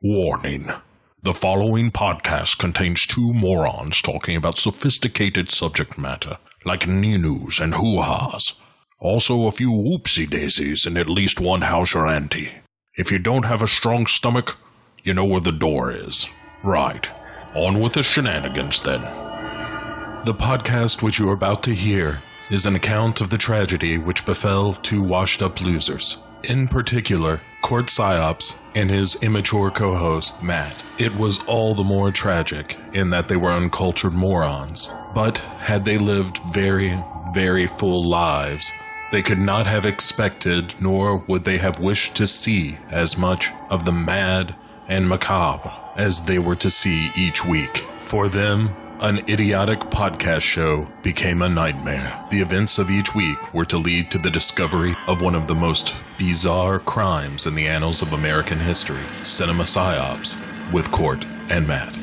Warning. The following podcast contains two morons talking about sophisticated subject matter, like news and hoo-has. Also a few whoopsie-daisies and at least one house or auntie. If you don't have a strong stomach, you know where the door is. Right. On with the shenanigans then. The podcast which you are about to hear is an account of the tragedy which befell two washed-up losers. In particular, Cort PSyOps and his immature co-host, Matt. It was all the more tragic in that they were uncultured morons. But had they lived very, very full lives, they could not have expected, nor would they have wished to see as much of the mad and macabre as they were to see each week. For them, an idiotic podcast show became a nightmare. The events of each week were to lead to the discovery of one of the most bizarre crimes in the annals of American history, cinemapsyopscort, with Cort and Matt.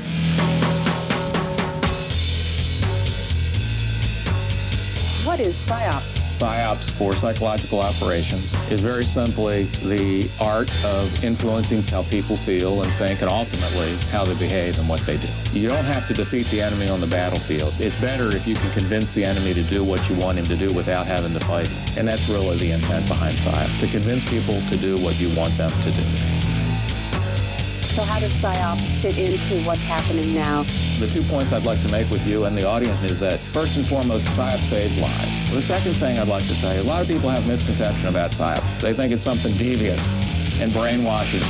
What is PSyOps? PSyOps, for psychological operations, is very simply the art of influencing how people feel and think, and ultimately how they behave and what they do. You don't have to defeat the enemy on the battlefield. It's better if you can convince the enemy to do what you want him to do without having to fight him. And that's really the intent behind PSyOps, to convince people to do what you want them to do. So how does PSyOps fit into what's happening now? The 2 points I'd like to make with you and the audience is that, first and foremost, PSyOps saves lives. The second thing I'd like to say, a lot of people have misconception about PSyOps. They think it's something devious and brainwashing.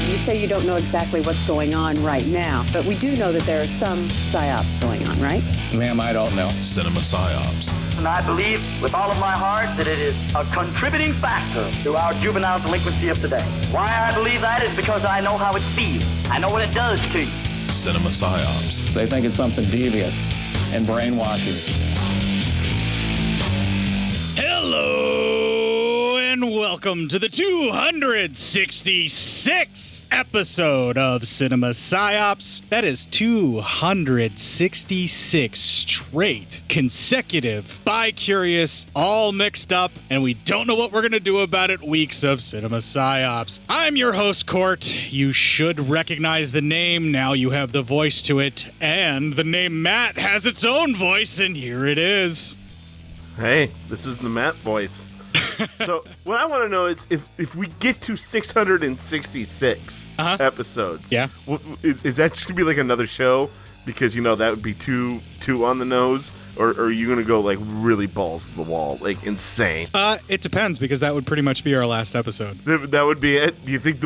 You say you don't know exactly what's going on right now, but we do know that there are some PSyOps going on, right? Ma'am, I don't know. Cinemapsyopscort. And I believe with all of my heart that it is a contributing factor to our juvenile delinquency of today. Why I believe that is because I know how it feels. I know what it does to you. Cinemapsyopscort. They think it's something devious and brainwashing. Hello and welcome to the 266th episode of CinemaPsyOps. That is 266 straight, consecutive, bi-curious, all mixed up, and we don't know what we're going to do about it weeks of CinemaPsyOps. I'm your host, Cort. You should recognize the name. Now you have the voice to it, and the name Matt has its own voice, and here it is. Hey, this is the Matt voice. So, what I want to know is if we get to 666 episodes, Yeah. Is that just going to be like another show? Because, you know, that would be too on the nose? Or are you going to go, like, really balls to the wall? Like, insane? It depends, because that would pretty much be our last episode. That would be it? Do you think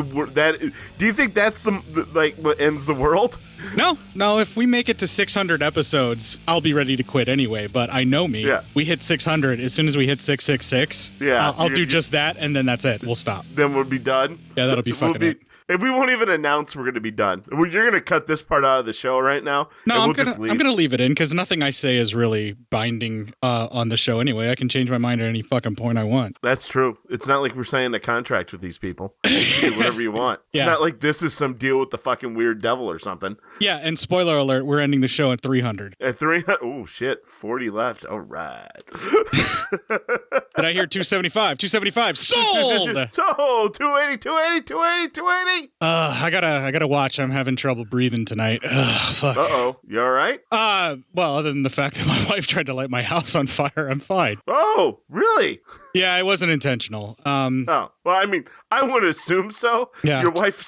that's what ends the world? No, if we make it to 600 episodes, I'll be ready to quit anyway, but I know me. Yeah. We hit 600. As soon as we hit 666, Yeah, I'll do just that, and then that's it. We'll stop. Then we'll be done? Yeah, that'll be fucking it. And we won't even announce we're going to be done. You're going to cut this part out of the show right now? No, and I'm gonna leave it in, because nothing I say is really binding on the show anyway. I can change my mind at any fucking point I want. That's true. It's not like we're signing a contract with these people. You can do whatever you want. It's not like this is some deal with the fucking weird devil or something. Yeah, and spoiler alert, we're ending the show at 300. At 300? Oh, shit. 40 left. All right. Did I hear 275? 275. Sold! So, 280, 280, 280, 280. I gotta watch. I'm having trouble breathing tonight. Ugh, fuck. Uh-oh. You all right? Well, other than the fact that my wife tried to light my house on fire, I'm fine. Oh, really? Yeah, it wasn't intentional. Oh, well, I mean, I would assume so. Yeah. Your wife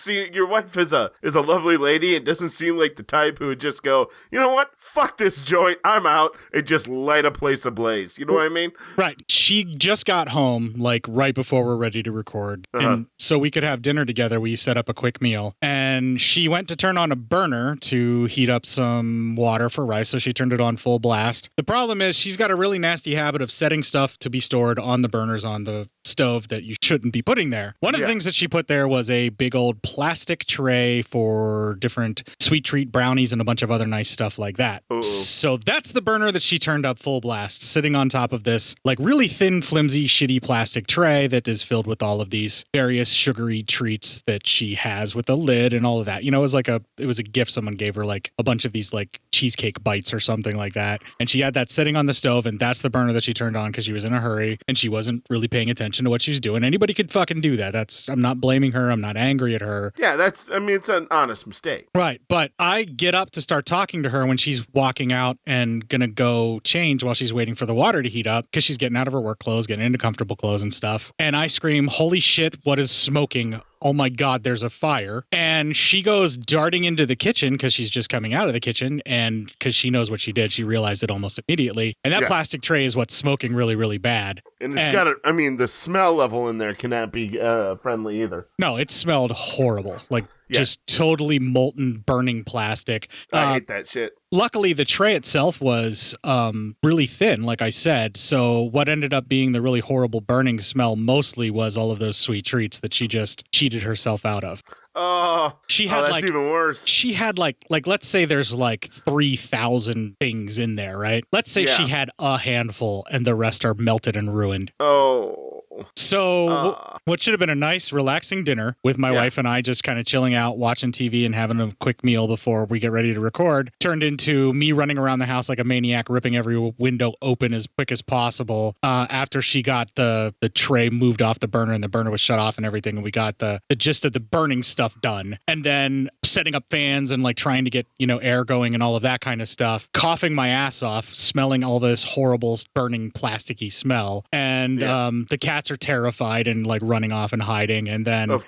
is a lovely lady. It doesn't seem like the type who would just go, you know what? Fuck this joint. I'm out, and just light a place ablaze. You know what I mean? Right. She just got home, like, right before we're ready to record. And so we could have dinner together. We set up a quick meal. And she went to turn on a burner to heat up some water for rice, so she turned it on full blast. The problem is she's got a really nasty habit of setting stuff to be stored on the burners on the stove that you shouldn't be putting there. One of the things that she put there was a big old plastic tray for different sweet treat brownies and a bunch of other nice stuff like that. Uh-oh. So that's the burner that she turned up full blast, sitting on top of this like really thin, flimsy, shitty plastic tray that is filled with all of these various sugary treats that she she has with a lid and all of that. You know, it was a gift someone gave her, like a bunch of these like cheesecake bites or something like that. And she had that sitting on the stove, and that's the burner that she turned on because she was in a hurry and she wasn't really paying attention to what she was doing. Anybody could fucking do that. I'm not blaming her. I'm not angry at her. Yeah, it's an honest mistake. Right. But I get up to start talking to her when she's walking out and gonna go change while she's waiting for the water to heat up because she's getting out of her work clothes, getting into comfortable clothes and stuff. And I scream, "Holy shit, what is smoking? Oh my God, there's a fire." And she goes darting into the kitchen because she's just coming out of the kitchen. And because she knows what she did, she realized it almost immediately. And that plastic tray is what's smoking really, really bad. And the smell level in there cannot be friendly either. No, it smelled horrible. Like just totally molten, burning plastic. I hate that shit. Luckily, the tray itself was really thin, like I said. So what ended up being the really horrible burning smell mostly was all of those sweet treats that she just cheated herself out of. Oh, that's even worse. She had like let's say there's like 3,000 things in there, right? Let's say she had a handful and the rest are melted and ruined. Oh. So what should have been a nice, relaxing dinner with my wife and I just kind of chilling out, watching TV and having a quick meal before we get ready to record turned into me running around the house like a maniac, ripping every window open as quick as possible after she got the tray moved off the burner and the burner was shut off and everything. And we got the gist of the burning stuff done. And then setting up fans and like trying to get, air going and all of that kind of stuff. Coughing my ass off, smelling all this horrible burning plasticky smell. And the cats are terrified and like running off and hiding. And then, of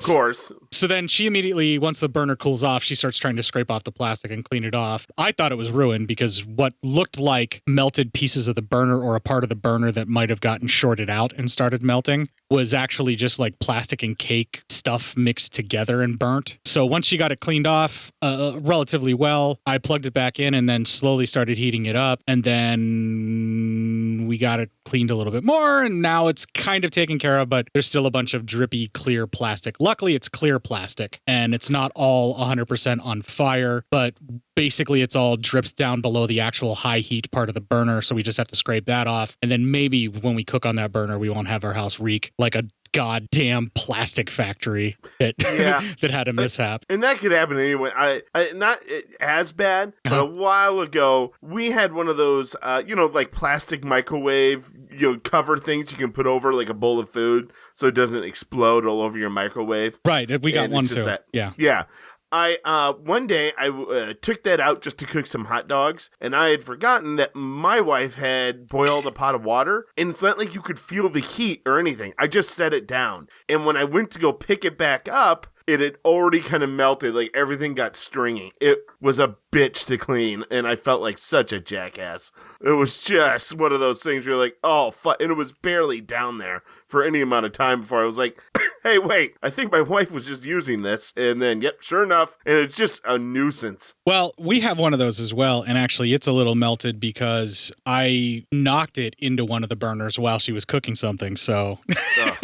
course. So then she immediately, once the burner cools off, she starts trying to scrape off the plastic and clean it off. I thought it was ruined because what looked like melted pieces of the burner or a part of the burner that might have gotten shorted out and started melting was actually just like plastic and cake stuff mixed together and burnt. So once she got it cleaned off relatively well, I plugged it back in and then slowly started heating it up. And then we got it cleaned a little bit more, and now it's kind of taken care of, but there's still a bunch of drippy clear plastic. Luckily, it's clear plastic, and it's not all 100% on fire, but basically it's all dripped down below the actual high heat part of the burner, so we just have to scrape that off, and then maybe when we cook on that burner, we won't have our house reek like a goddamn plastic factory that that had a mishap. And that could happen anyway. I not as bad, but a while ago we had one of those like plastic microwave cover things you can put over like a bowl of food so it doesn't explode all over your microwave. Right, we got one too. Yeah. One day I took that out just to cook some hot dogs, and I had forgotten that my wife had boiled a pot of water, and it's not like you could feel the heat or anything. I just set it down, and when I went to go pick it back up, it had already kind of melted, like everything got stringy. It was a bitch to clean, and I felt like such a jackass. It was just one of those things where you're like, oh, fuck, and it was barely down there for any amount of time before I was like, hey, wait, I think my wife was just using this, and then, yep, sure enough, and it's just a nuisance. Well, we have one of those as well, and actually it's a little melted because I knocked it into one of the burners while she was cooking something, so...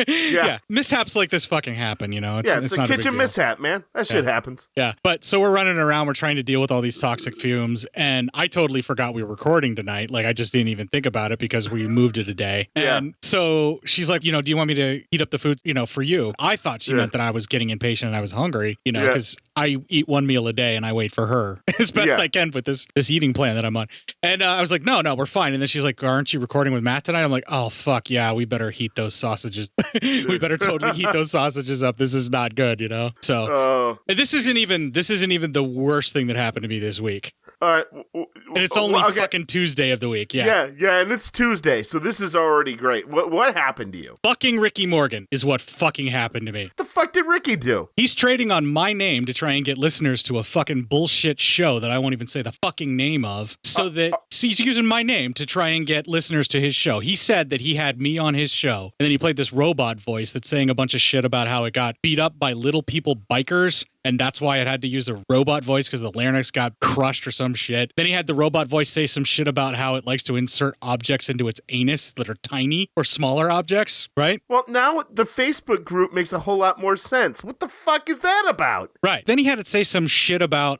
yeah, mishaps like this fucking happen, It's a kitchen mishap, man. That shit happens. Yeah, but so we're running around, we're trying to deal with all these toxic fumes, and I totally forgot we were recording tonight. Like, I just didn't even think about it because we moved it a day. And so she's like, do you want me to heat up the food, for you? I thought she meant that I was getting impatient and I was hungry, because I eat one meal a day and I wait for her as best I can with this eating plan that I'm on. And I was like, no, we're fine. And then she's like, aren't you recording with Matt tonight? I'm like, oh, fuck, yeah, we better heat those sausages. We better totally heat those sausages up. This is not good, So this isn't even the worst thing that happened to me this week. All right. And it's only fucking Tuesday of the week. Yeah, and it's Tuesday, so this is already great. What happened to you? Fucking Ricky Morgan is what fucking happened to me. What the fuck did Ricky do? He's trading on my name to try and get listeners to a fucking bullshit show that I won't even say the fucking name of. So he's using my name to try and get listeners to his show. He said that he had me on his show, and then he played this robot voice that's saying a bunch of shit about how it got beat up by little people bikers and that's why it had to use a robot voice because the larynx got crushed or some shit. Then he had the robot voice say some shit about how it likes to insert objects into its anus that are tiny or smaller objects, right? Well, now the Facebook group makes a whole lot more sense. What the fuck is that about? Right. Then he had it say some shit about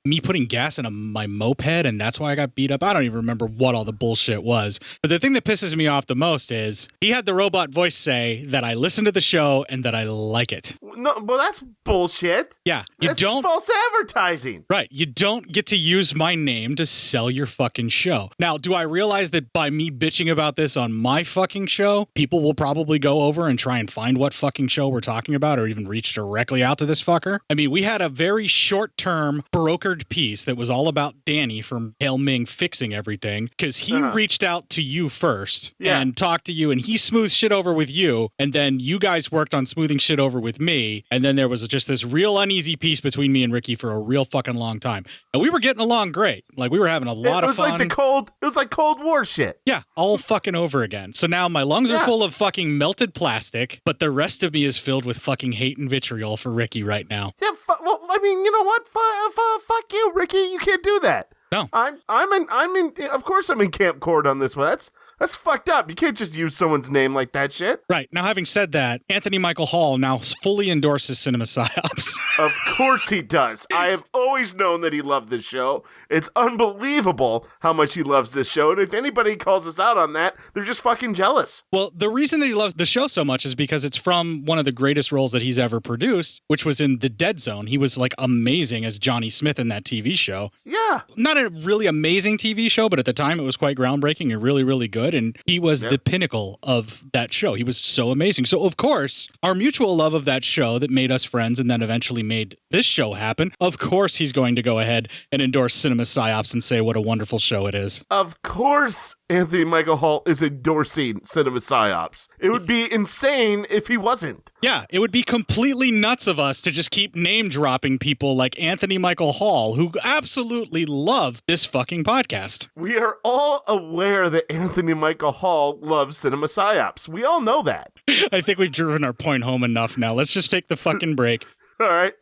me putting gas in my moped, and that's why I got beat up. I don't even remember what all the bullshit was. But the thing that pisses me off the most is he had the robot voice say that I listen to the show and that I like it. No, well, that's bullshit. Yeah. That's false advertising. Right. You don't get to use my name to sell your fucking show. Now, do I realize that by me bitching about this on my fucking show, people will probably go over and try and find what fucking show we're talking about or even reach directly out to this fucker? I mean, we had a very short-term brokered piece that was all about Danny from Hail Ming fixing everything because he reached out to you first and talked to you, and he smoothed shit over with you, and then you guys worked on smoothing shit over with me, and then there was just this real uneasy piece between me and Ricky for a real fucking long time. And we were getting along great. Like, we were having a lot of fun. It was like Cold War shit. Yeah, all fucking over again. So now my lungs are full of fucking melted plastic, but the rest of me is filled with fucking hate and vitriol for Ricky right now. Yeah, well, I mean, you know what? Fuck you, Ricky. You can't do that. No. Of course I'm in Camp Cort on this one. That's fucked up. You can't just use someone's name like that shit. Right. Now, having said that, Anthony Michael Hall now fully endorses Cinema Psyops. Of course he does. I have always known that he loved this show. It's unbelievable how much he loves this show. And if anybody calls us out on that, they're just fucking jealous. Well, the reason that he loves the show so much is because it's from one of the greatest roles that he's ever produced, which was in The Dead Zone. He was like amazing as Johnny Smith in that TV show. Yeah. Not a really amazing TV show, but at the time it was quite groundbreaking and really, really good. And he was the pinnacle of that show. He was so amazing. So, of course, our mutual love of that show that made us friends and then eventually made this show happen, of course he's going to go ahead and endorse Cinema Psyops and say what a wonderful show it is. Of course Anthony Michael Hall is endorsing Cinema Psyops. It would be insane if he wasn't. Yeah, it would be completely nuts of us to just keep name-dropping people like Anthony Michael Hall, who absolutely love this fucking podcast. We are all aware that Anthony Michael Hall loves Cinema Psyops. We all know that. I think we've driven our point home enough now. Let's just take the fucking break. All right.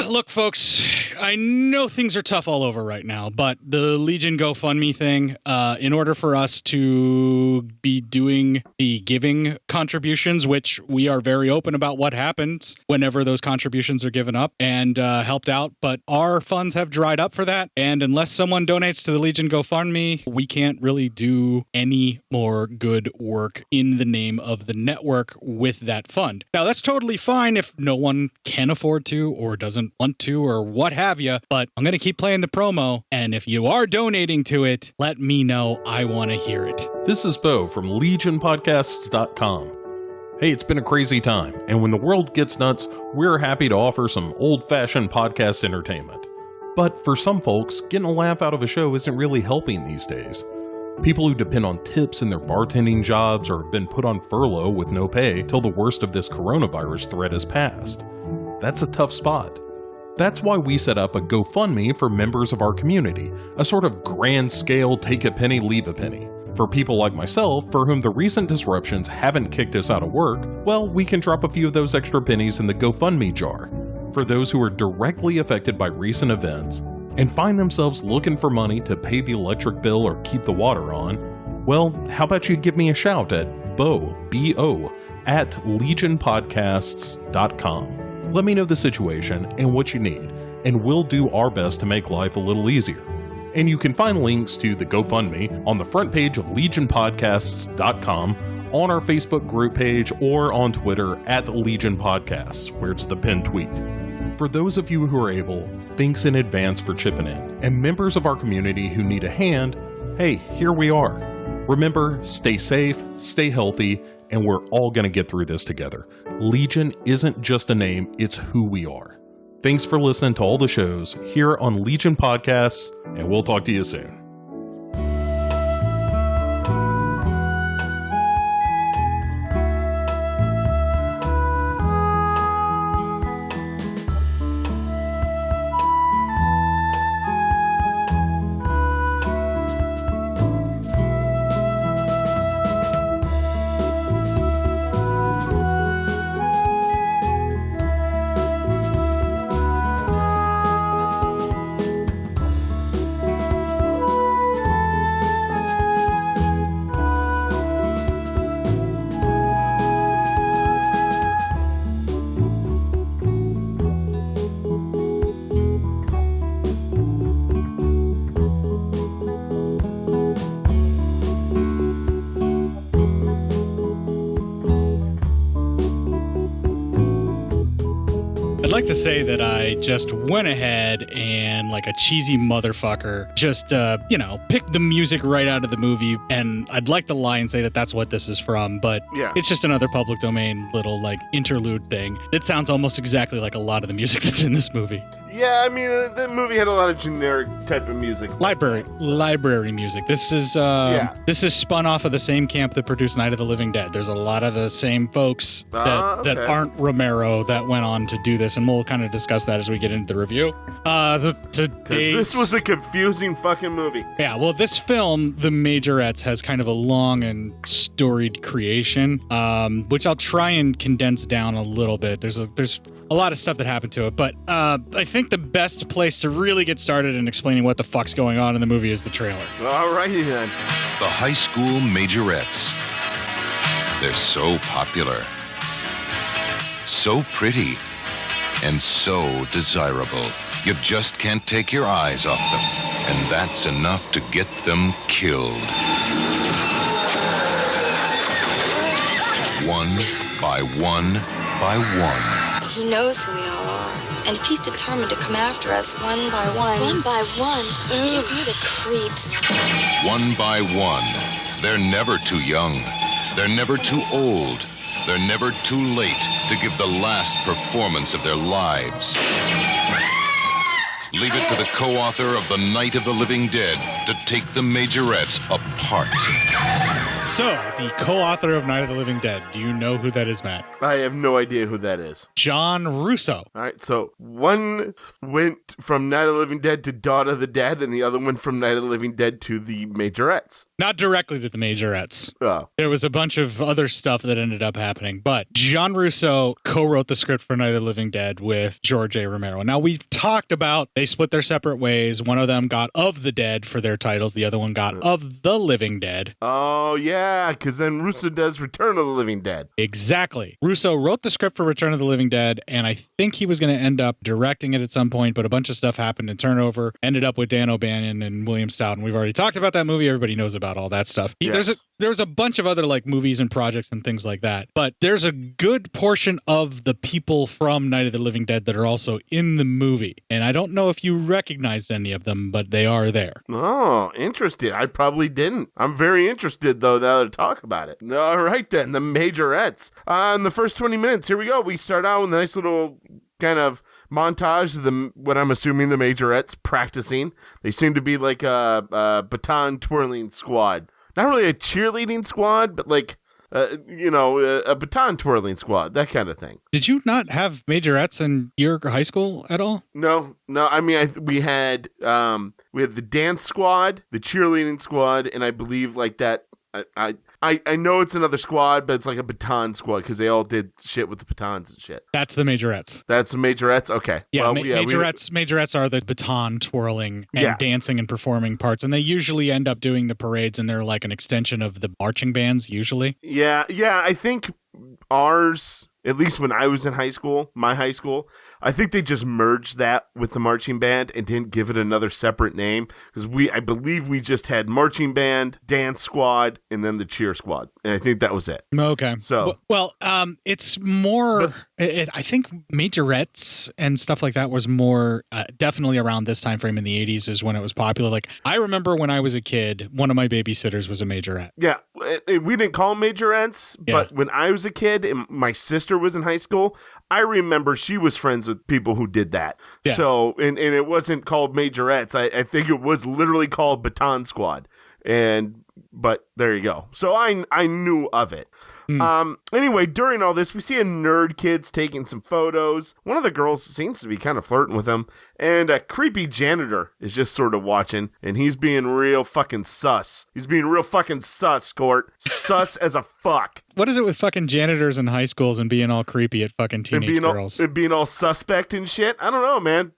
Look, folks, I know things are tough all over right now, but the Legion GoFundMe thing, in order for us to be doing the giving contributions, which we are very open about what happens whenever those contributions are given up and helped out, but our funds have dried up for that. And unless someone donates to the Legion GoFundMe, we can't really do any more good work in the name of the network with that fund. Now, that's totally fine if no one can afford to or doesn't want to or what have you, but I'm going to keep playing the promo, and if you are donating to it, let me know. I want to hear it. This is Bo from LegionPodcasts.com. Hey, it's been a crazy time, and when the world gets nuts, we're happy to offer some old-fashioned podcast entertainment. But for some folks, getting a laugh out of a show isn't really helping these days. People who depend on tips in their bartending jobs or have been put on furlough with no pay till the worst of this coronavirus threat has passed. That's a tough spot. That's why we set up a GoFundMe for members of our community, a sort of grand scale take a penny, leave a penny. For people like myself, for whom the recent disruptions haven't kicked us out of work, well, we can drop a few of those extra pennies in the GoFundMe jar. For those who are directly affected by recent events and find themselves looking for money to pay the electric bill or keep the water on, well, how about you give me a shout at B-O, at legionpodcasts.com. Let me know the situation and what you need, and we'll do our best to make life a little easier. And you can find links to the GoFundMe on the front page of legionpodcasts.com, on our Facebook group page, or on Twitter at Legion Podcasts, where it's the pinned tweet. For those of you who are able, thanks in advance for chipping in. And members of our community who need a hand, hey, here we are. Remember, stay safe, stay healthy, and we're all going to get through this together. Legion isn't just a name, it's who we are. Thanks for listening to all the shows here on Legion Podcasts, and we'll talk to you soon. like to say that I just went ahead and, like a cheesy motherfucker, just, picked the music right out of the movie. And I'd like to lie and say that that's what this is from, but it's just another public domain little, like, interlude thing. It sounds almost exactly like a lot of the music that's in this movie. Yeah, I mean, the movie had a lot of generic type of music. Library music. This is spun off of the same camp that produced Night of the Living Dead. There's a lot of the same folks that aren't Romero that went on to do this, and we'll kind of discuss that as we get into the review. This was a confusing fucking movie. Yeah, well, this film, The Majorettes, has kind of a long and storied creation, which I'll try and condense down a little bit. There's a lot of stuff that happened to it, but I think the best place to really get started in explaining what the fuck's going on in the movie is the trailer. Alrighty then. The high school Majorettes. They're so popular, so pretty, and so desirable. You just can't take your eyes off them, and that's enough to get them killed. One by one by one. He knows who we all are. And if he's determined to come after us one by one, gives me the creeps. One by one. They're never too young. They're never too old. They're never too late to give the last performance of their lives. Leave it to the co-author of The Night of the Living Dead to take the Majorettes apart. So, the co-author of Night of the Living Dead, do you know who that is, Matt? I have no idea who that is. John Russo. All right, so one went from Night of the Living Dead to Dawn of the Dead, and the other one from Night of the Living Dead to the Majorettes. Not directly to the Majorettes. Oh. There was a bunch of other stuff that ended up happening, but John Russo co-wrote the script for Night of the Living Dead with George A. Romero. Now, we've talked about they split their separate ways. One of them got Of the Dead for their titles. The other one got Of the Living Dead. Oh, yeah, because then Russo does Return of the Living Dead. Exactly. Russo wrote the script for Return of the Living Dead, and I think he was going to end up directing it at some point, but a bunch of stuff happened in turnover. Ended up with Dan O'Bannon and William Stout, and we've already talked about that movie. Everybody knows about all that stuff. Yes. There's a bunch of other like movies and projects and things like that, but there's a good portion of the people from Night of the Living Dead that are also in the movie, and I don't know if you recognized any of them, but they are there. Oh, interesting. I probably didn't. I'm very interested, though, now to talk about it. All right, then, the Majorettes. In the first 20 minutes, here we go. We start out with a nice little kind of montage of what I'm assuming the Majorettes practicing. They seem to be like a baton twirling squad. Not really a cheerleading squad, but like, a baton twirling squad, that kind of thing. Did you not have Majorettes in your high school at all? No. I mean, we had the dance squad, the cheerleading squad, and I believe like that. I know it's another squad, but it's like a baton squad because they all did shit with the batons and shit. That's the Majorettes. That's the Majorettes? Okay. Yeah, Majorettes are the baton twirling and dancing and performing parts, and they usually end up doing the parades, and they're like an extension of the marching bands, usually. Yeah, I think ours, at least when I was in my high school, I think they just merged that with the marching band and didn't give it another separate name because I believe we just had marching band, dance squad, and then the cheer squad, and I think that was it. Okay. So it's more. I think Majorettes and stuff like that was more definitely around this time frame in the 80s is when it was popular. Like I remember when I was a kid, one of my babysitters was a Majorette. Yeah, we didn't call them Majorettes, but when I was a kid and my sister was in high school, I remember she was friends with people who did that. Yeah. So, and it wasn't called Majorettes. I think it was literally called Baton Squad. But there you go. So I knew of it. Anyway, during all this, we see a nerd kid's taking some photos. One of the girls seems to be kind of flirting with him. And a creepy janitor is just sort of watching. And he's being real fucking sus. He's being real fucking sus, Cort. Sus as a fuck. What is it with fucking janitors in high schools and being all creepy at fucking teenage girls? And being all suspect and shit? I don't know, man.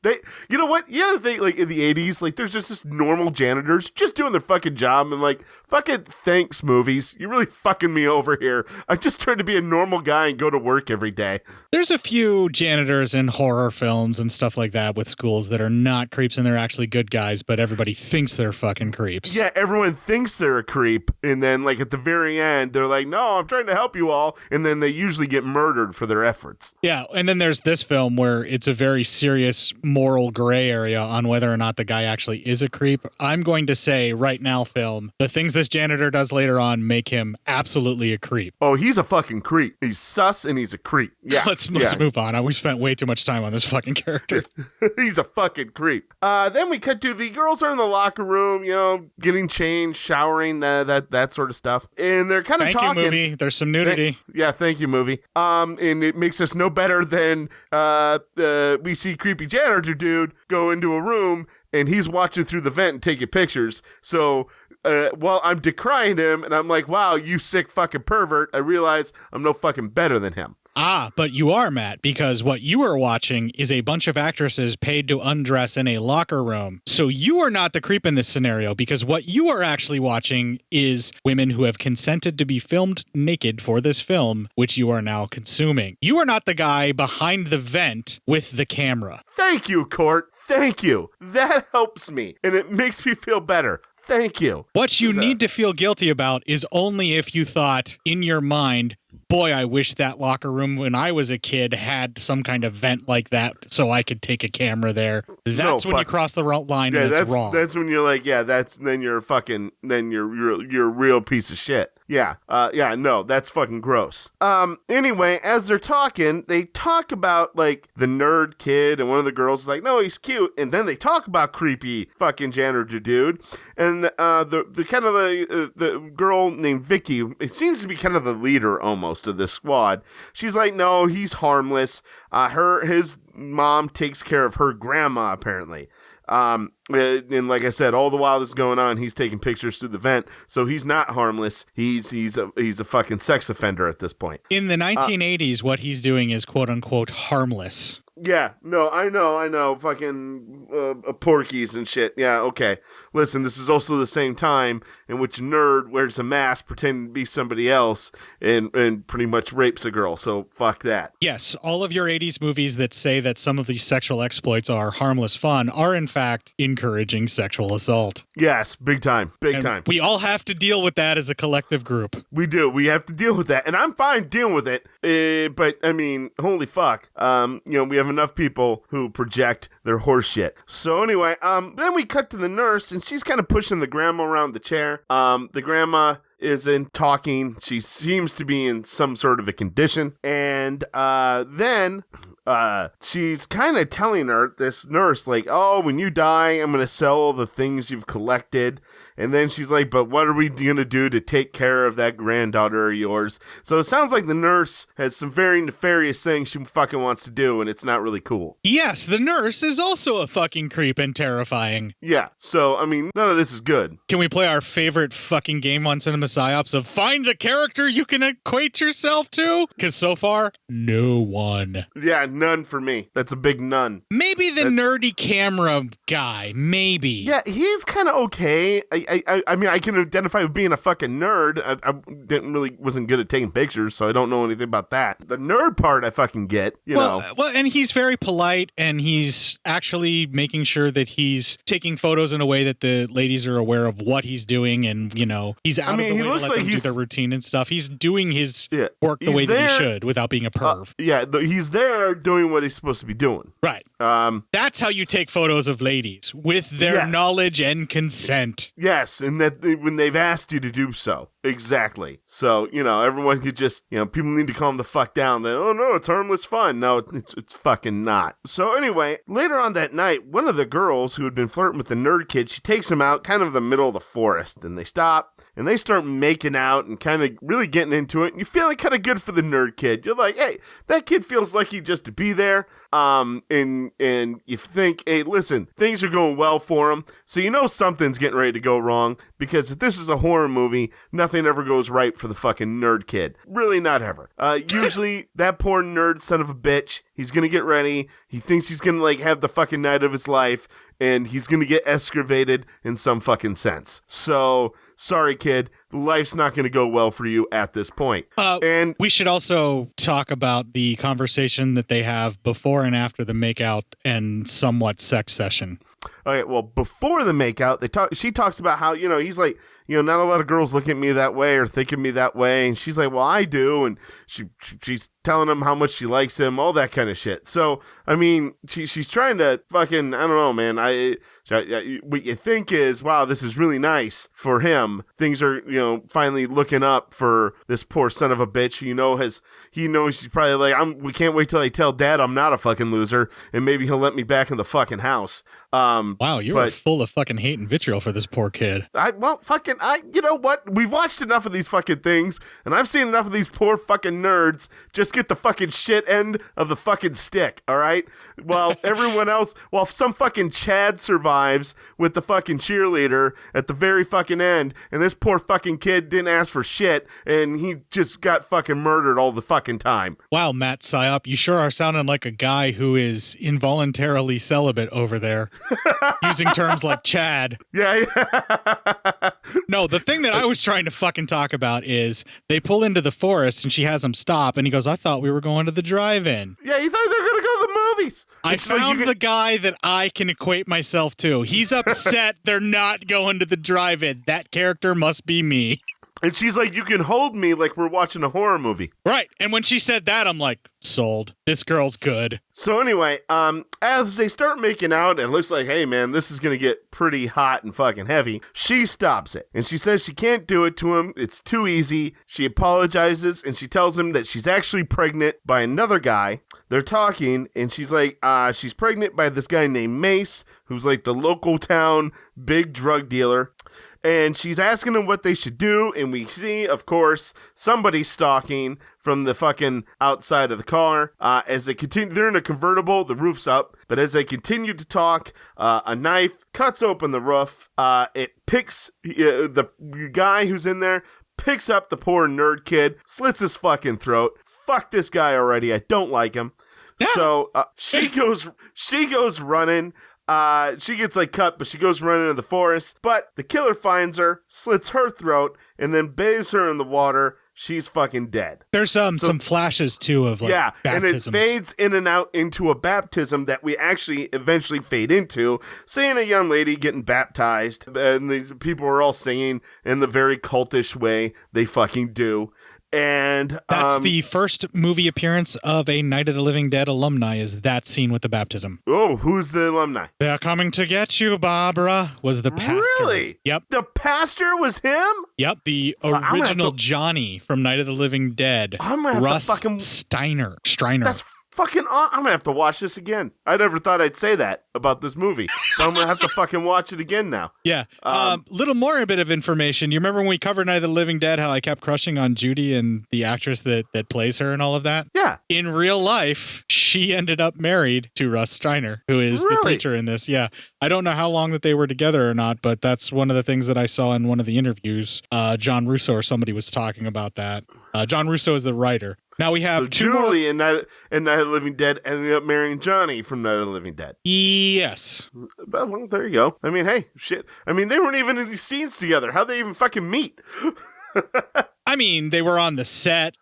You know what? You gotta think, like, in the 80s, like, there's just normal janitors just doing their fucking job. job. I'm like, fucking thanks, movies. You're really fucking me over here. I'm just trying to be a normal guy and go to work every day. There's a few janitors in horror films and stuff like that with schools that are not creeps and they're actually good guys, but everybody thinks they're fucking creeps. Yeah, everyone thinks they're a creep, and then like at the very end, they're like, no, I'm trying to help you all, and then they usually get murdered for their efforts. Yeah, and then there's this film where it's a very serious moral gray area on whether or not the guy actually is a creep. I'm going to say right now, film, the things this janitor does later on make him absolutely a creep. Oh, he's a fucking creep. He's sus and he's a creep. Yeah. Let's move on. We spent way too much time on this fucking character. He's a fucking creep. Then we cut to the girls are in the locker room, getting changed, showering, that sort of stuff. And they're kind of talking. Thank you, movie. There's some nudity. Thank you, movie. And it makes us no better than we see creepy janitor dude go into a room and he's watching through the vent and taking pictures. So while I'm decrying him and I'm like, wow, you sick fucking pervert, I realize I'm no fucking better than him. But you are, Matt, because what you are watching is a bunch of actresses paid to undress in a locker room. So you are not the creep in this scenario, because what you are actually watching is women who have consented to be filmed naked for this film, which you are now consuming. You are not the guy behind the vent with the camera. Thank you, Cort. Thank you. That helps me, and it makes me feel better. Thank you. What you need to feel guilty about is only if you thought in your mind, boy, I wish that locker room when I was a kid had some kind of vent like that so I could take a camera there. That's when you cross the line and it's wrong. That's when you're like, then you're a real piece of shit. Yeah. No, that's fucking gross. Anyway, as they're talking, they talk about like the nerd kid, and one of the girls is like, no, he's cute. And then they talk about creepy fucking janitor dude. And the kind of the girl named Vicky, it seems to be kind of the leader almost of this squad. She's like, no, he's harmless. His mom takes care of her grandma, apparently. And like I said, all the while this is going on, he's taking pictures through the vent, so he's not harmless. He's a fucking sex offender at this point. In the 1980s, what he's doing is quote unquote harmless. Yeah, no, I know, fucking porkies and shit. Yeah, okay. Listen, this is also the same time in which a nerd wears a mask pretending to be somebody else and pretty much rapes a girl, so fuck that. Yes, all of your 80s movies that say that some of these sexual exploits are harmless fun are in fact encouraging sexual assault. Yes, big time. We all have to deal with that as a collective group. We do. We have to deal with that, and I'm fine dealing with it. But I mean, holy fuck. We have enough people who project their horse shit. So anyway, then we cut to the nurse, and she's kind of pushing the grandma around the chair. The grandma isn't talking. She seems to be in some sort of a condition. And then she's kind of telling her, this nurse, like, oh, when you die, I'm going to sell all the things you've collected. And then she's like, but what are we going to do to take care of that granddaughter of yours? So it sounds like the nurse has some very nefarious things she fucking wants to do, and it's not really cool. Yes, the nurse is also a fucking creep and terrifying. Yeah, so, I mean, none of this is good. Can we play our favorite fucking game on CinemaPsyOps of find the character you can equate yourself to? Because so far, no one. Yeah, none for me. That's a big none. Maybe the nerdy camera guy. Maybe. Yeah, he's kind of okay. I mean, I can identify with being a fucking nerd. I wasn't good at taking pictures, so I don't know anything about that. The nerd part I fucking get, you know. Well, and he's very polite, and he's actually making sure that he's taking photos in a way that the ladies are aware of what he's doing, and, he's out of the way to let them do their routine and stuff. He's doing his work the way that he should without being a perv. He's there doing what he's supposed to be doing. Right. That's how you take photos of ladies, with their knowledge and consent. Yes, and that when they've asked you to do so. Exactly. So, everyone could just, people need to calm the fuck down that, oh no, it's harmless fun. No, it's fucking not. So anyway, later on that night, one of the girls who had been flirting with the nerd kid, she takes him out kind of in the middle of the forest, and they stop and they start making out and kind of really getting into it. And you feel like kind of good for the nerd kid. You're like, hey, that kid feels lucky just to be there. And you think, hey, listen, things are going well for him. So something's getting ready to go wrong, because if this is a horror movie, nothing ever goes right for the fucking nerd kid. Really not ever. Usually that poor nerd son of a bitch, he's going to get ready. He thinks he's gonna like have the fucking night of his life, and he's gonna get excavated in some fucking sense. So sorry, kid, life's not gonna go well for you at this point. And we should also talk about the conversation that they have before and after the makeout and somewhat sex session. Okay, well, before the makeout, she talks about how, he's like, not a lot of girls look at me that way or think of me that way. And she's like, well, I do. And she's telling him how much she likes him, all that kind of shit. So, I mean, she's trying to fucking, I don't know, man. What you think is, wow, this is really nice for him. Things are, finally looking up for this poor son of a bitch. He knows he's probably like, we can't wait till I tell dad I'm not a fucking loser, and maybe he'll let me back in the fucking house. Wow, you are full of fucking hate and vitriol for this poor kid. You know what? We've watched enough of these fucking things, and I've seen enough of these poor fucking nerds just get the fucking shit end of the fucking stick, all right? While everyone else, while some fucking Chad survives with the fucking cheerleader at the very fucking end, and this poor fucking kid didn't ask for shit, and he just got fucking murdered all the fucking time. Wow, Matt Psyop, you sure are sounding like a guy who is involuntarily celibate over there. Using terms like Chad. Yeah. No, the thing that I was trying to fucking talk about is they pull into the forest and she has him stop and he goes, I thought we were going to the drive-in. Yeah, you thought they were going to go to the movies. I found the guy that I can equate myself to. He's upset they're not going to the drive-in. That character must be me. And she's like, you can hold me like we're watching a horror movie. Right. And when she said that, I'm like, sold. This girl's good. So anyway, as they start making out, it looks like, hey, man, this is going to get pretty hot and fucking heavy. She stops it. And she says she can't do it to him. It's too easy. She apologizes, and she tells him that she's actually pregnant by another guy. They're talking, and she's like, she's pregnant by this guy named Mace, who's like the local town big drug dealer. And she's asking him what they should do, and we see, of course, somebody stalking from the fucking outside of the car. As they continue, they're in a convertible, the roof's up, but as they continue to talk, a knife cuts open the roof. It picks, the guy who's in there picks up the poor nerd kid, slits his fucking throat. Fuck this guy already, I don't like him. Yeah. So she goes running. She gets like cut, but she goes running into the forest. But the killer finds her, slits her throat, and then bathes her in the water. She's fucking dead. There's some flashes too of like baptisms. And it fades in and out into a baptism that we actually eventually fade into, seeing a young lady getting baptized, and these people are all singing in the very cultish way they fucking do. And that's the first movie appearance of a Night of the Living Dead alumni, is that scene with the baptism. Oh, who's the alumni? They're coming to get you, Barbara, was the pastor. Really? Yep. The pastor was him? Yep, the original Johnny from Night of the Living Dead. I'm gonna have Russ to fucking... Striner. That's fucking I'm gonna have to watch this again. I never thought I'd say that about this movie, but I'm gonna have to fucking watch it again now. Yeah. Little more bit of information. You remember when we covered Night of the Living Dead, how I kept crushing on Judy and the actress that plays her and all of that? Yeah. In real life, she ended up married to Russ Striner, who is the preacher in this. Yeah. I don't know how long that they were together or not, but that's one of the things that I saw in one of the interviews. John Russo or somebody was talking about that. John Russo is the writer. Now we have Julie in Night of the Living Dead ended up marrying Johnny from Night of the Living Dead. Yes. Well, there you go. I mean, hey, shit. I mean, they weren't even in these scenes together. How'd they even fucking meet? I mean, they were on the set.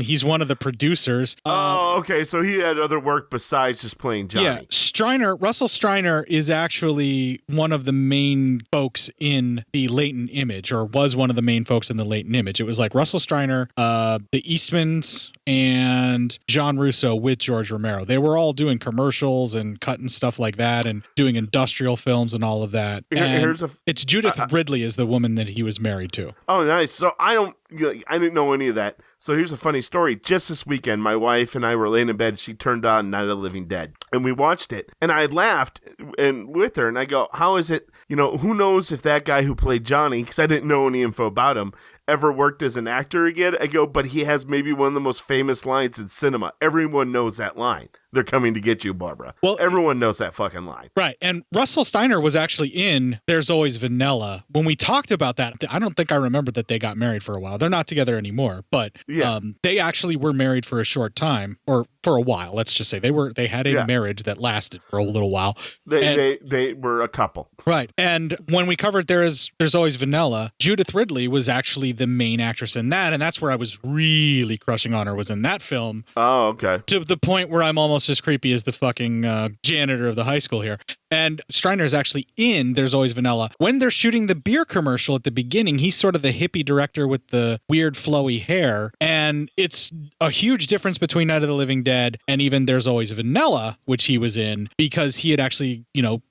He's one of the producers. Okay. So he had other work besides just playing Johnny. Yeah. Russell Striner is actually one of the main folks in the Latent Image, or was one of the main folks in the Latent Image. It was like Russell Striner, the Eastmans, and John Russo with George Romero. They were all doing commercials and cutting stuff like that and doing industrial films and all of that. It's Judith Ridley is the woman that he was married to. Oh, nice. So I didn't know any of that. So here's a funny story. Just this weekend, my wife and I were laying in bed. She turned on Night of the Living Dead, and we watched it. And I laughed with her, and I go, how is it, who knows if that guy who played Johnny, because I didn't know any info about him, ever worked as an actor again? I go, but he has maybe one of the most famous lines in cinema. Everyone knows that line. They're coming to get you, Barbara. Well, everyone knows that fucking line. Right. And Russell Striner was actually in There's Always Vanilla. When we talked about that, I don't think I remember that they got married for a while. They're not together anymore, but they actually were married for a short time, or for a while. Let's just say they had a marriage that lasted for a little while. They were a couple. Right. And when we covered There's Always Vanilla, Judith Ridley was actually the main actress in that, and that's where I was really crushing on her, was in that film. Oh, okay. To the point where I'm almost as creepy as the fucking janitor of the high school here. And Striner is actually in There's Always Vanilla. When they're shooting the beer commercial at the beginning, he's sort of the hippie director with the weird flowy hair. And it's a huge difference between Night of the Living Dead and even There's Always Vanilla, which he was in, because he had actually,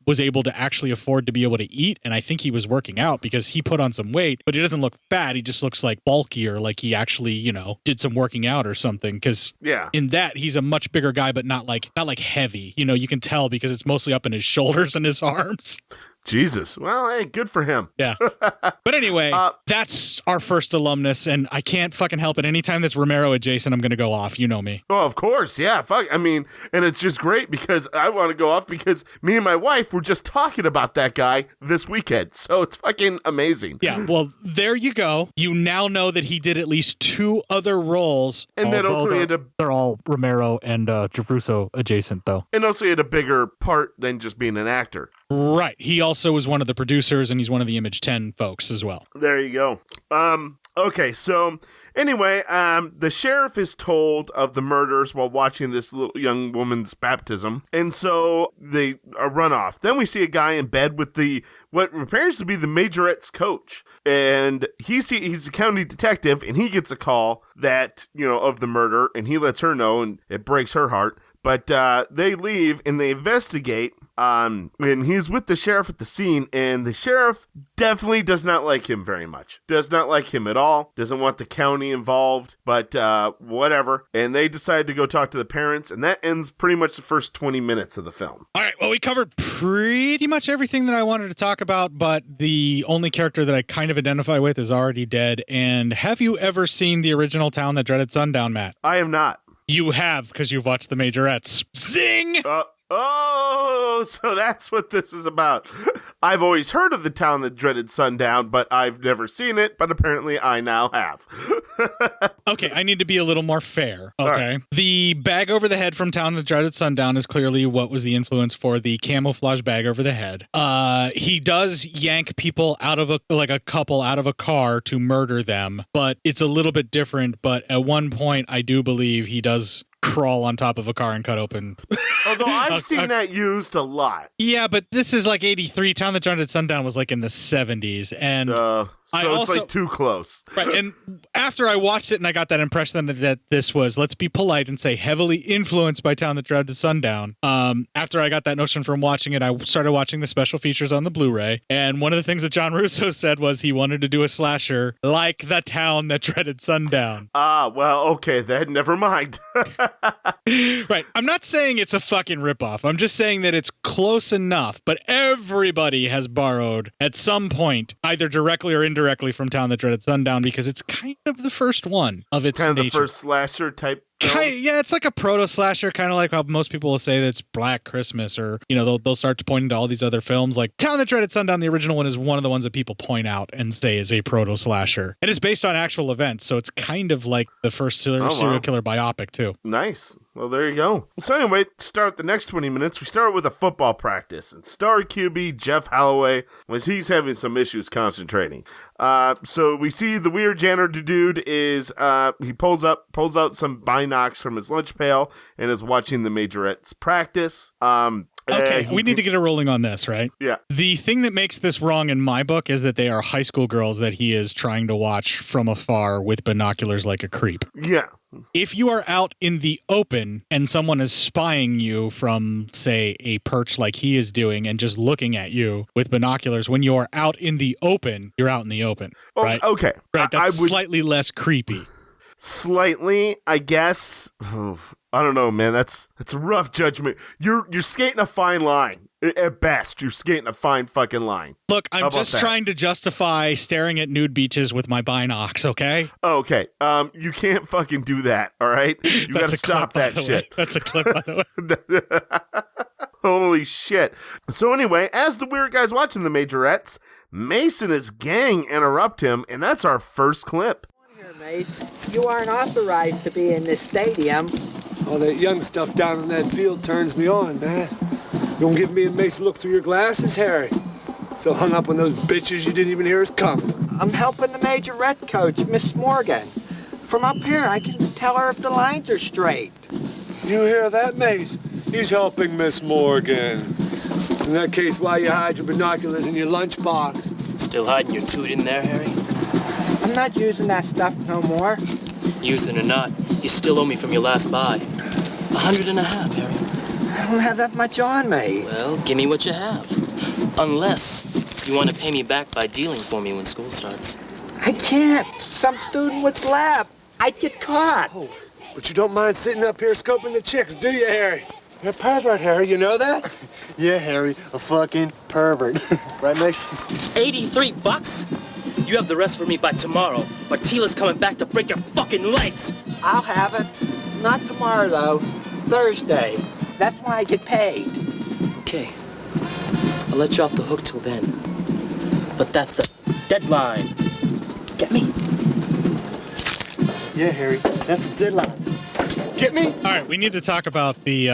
was able to actually afford to be able to eat. And I think he was working out because he put on some weight, but he doesn't look fat. He just looks like bulkier, like he actually, did some working out or something. Because in that, he's a much bigger guy, but not like heavy. You can tell because it's mostly up in his shoulders and his arms. Jesus. Well, hey, good for him. Yeah. But anyway, that's our first alumnus, and I can't fucking help it. Anytime that's Romero adjacent, I'm going to go off. You know me. Oh, of course. Yeah. Fuck. I mean, and it's just great because I want to go off because me and my wife were just talking about that guy this weekend. So it's fucking amazing. Yeah. Well, there you go. You now know that he did at least 2 other roles. And then also he had they're all Romero and Russo adjacent, though. And also he had a bigger part than just being an actor. Right. He also was one of the producers, and he's one of the Image 10 folks as well. There you go. Okay, so anyway, the sheriff is told of the murders while watching this little young woman's baptism, and so they run off. Then we see a guy in bed with what appears to be the Majorettes coach, and he's a county detective, and he gets a call that, of the murder, and he lets her know, and it breaks her heart. But they leave and they investigate, and he's with the sheriff at the scene, and the sheriff definitely does not like him very much. Does not like him at all. Doesn't want the county involved, but whatever. And they decide to go talk to the parents, and that ends pretty much the first 20 minutes of the film. All right, well, we covered pretty much everything that I wanted to talk about, but the only character that I kind of identify with is already dead. And have you ever seen the original Town That Dreaded Sundown, Matt? I have not. You have, because you've watched the Majorettes. Zing! So that's what this is about. I've always heard of the Town That Dreaded Sundown, but I've never seen it, but apparently I now have. Okay, I need to be a little more fair, okay? Right. The bag over the head from Town That Dreaded Sundown is clearly what was the influence for the camouflage bag over the head. He does yank people out of a couple out of a car to murder them, but it's a little bit different. But at one point, I do believe he does crawl on top of a car and cut open. Although I've seen that used a lot. Yeah, but this is like 83. Town That Dreaded Sundown was like in the 70s. And it's like too close. Right. And after I watched it and I got that impression that this was, let's be polite and say, heavily influenced by Town That Dreaded Sundown. After I got that notion from watching it, I started watching the special features on the Blu-ray. And one of the things that John Russo said was he wanted to do a slasher like the Town That Dreaded Sundown. Well, okay, then never mind. Right. I'm not saying it's a fucking ripoff. I'm just saying that it's close enough, but everybody has borrowed at some point, either directly or indirectly, from Town That Dreaded Sundown, because it's kind of the first one of its kind of nature. The first slasher type. Yeah, it's like a proto slasher, kind of like how most people will say that it's Black Christmas, or they'll start to point into all these other films. Like Town That Dreaded Sundown, the original one, is one of the ones that people point out and say is a proto slasher. It is based on actual events, so it's kind of like the first serial killer biopic too. Nice. Well, there you go. So anyway, to start the next 20 minutes, we start with a football practice, and star QB Jeff Holloway he's having some issues concentrating. So we see the weird janitor dude is he pulls out some binocs from his lunch pail and is watching the Majorettes practice. Okay, we need to get a rolling on this, right? Yeah. The thing that makes this wrong in my book is that they are high school girls that he is trying to watch from afar with binoculars like a creep. Yeah. If you are out in the open and someone is spying you from, say, a perch like he is doing and just looking at you with binoculars, when you're out in the open, you're out in the open, right? Okay. Right, that's slightly less creepy. Slightly, I guess. I don't know, man. That's a rough judgment. You're skating a fine line. At best, you're skating a fine fucking line. Look, I'm just trying to justify staring at nude beaches with my binocs, okay? Okay. You can't fucking do that, all right? You gotta stop that shit. That's a clip, by the way. Holy shit. So anyway, as the weird guy's watching the Majorettes, Mason and his gang interrupt him, and that's our first clip. Mace, you aren't authorized to be in this stadium. All that young stuff down in that field turns me on, man. You gonna give me and Mace a look through your glasses, Harry? So hung up on those bitches you didn't even hear us coming. I'm helping the majorette coach, Miss Morgan. From up here, I can tell her if the lines are straight. You hear that, Mace? He's helping Miss Morgan. In that case, why you hide your binoculars in your lunchbox? Still hiding your toot in there, Harry? I'm not using that stuff no more. Using or not, you still owe me from your last buy. 150, Harry. I don't have that much on me. Well, give me what you have. Unless you want to pay me back by dealing for me when school starts. I can't. Some student would laugh. I'd get caught. Oh, but you don't mind sitting up here scoping the chicks, do you, Harry? You're a pervert, Harry, you know that? Yeah, Harry, a fucking pervert. Right, Mace? $83? You have the rest for me by tomorrow, but Tila's coming back to break your fucking legs. I'll have it. Not tomorrow, though. Thursday. That's when I get paid. Okay. I'll let you off the hook till then. But that's the deadline. Get me? Yeah, Harry, that's the deadline. Get me? All right, we need to talk about the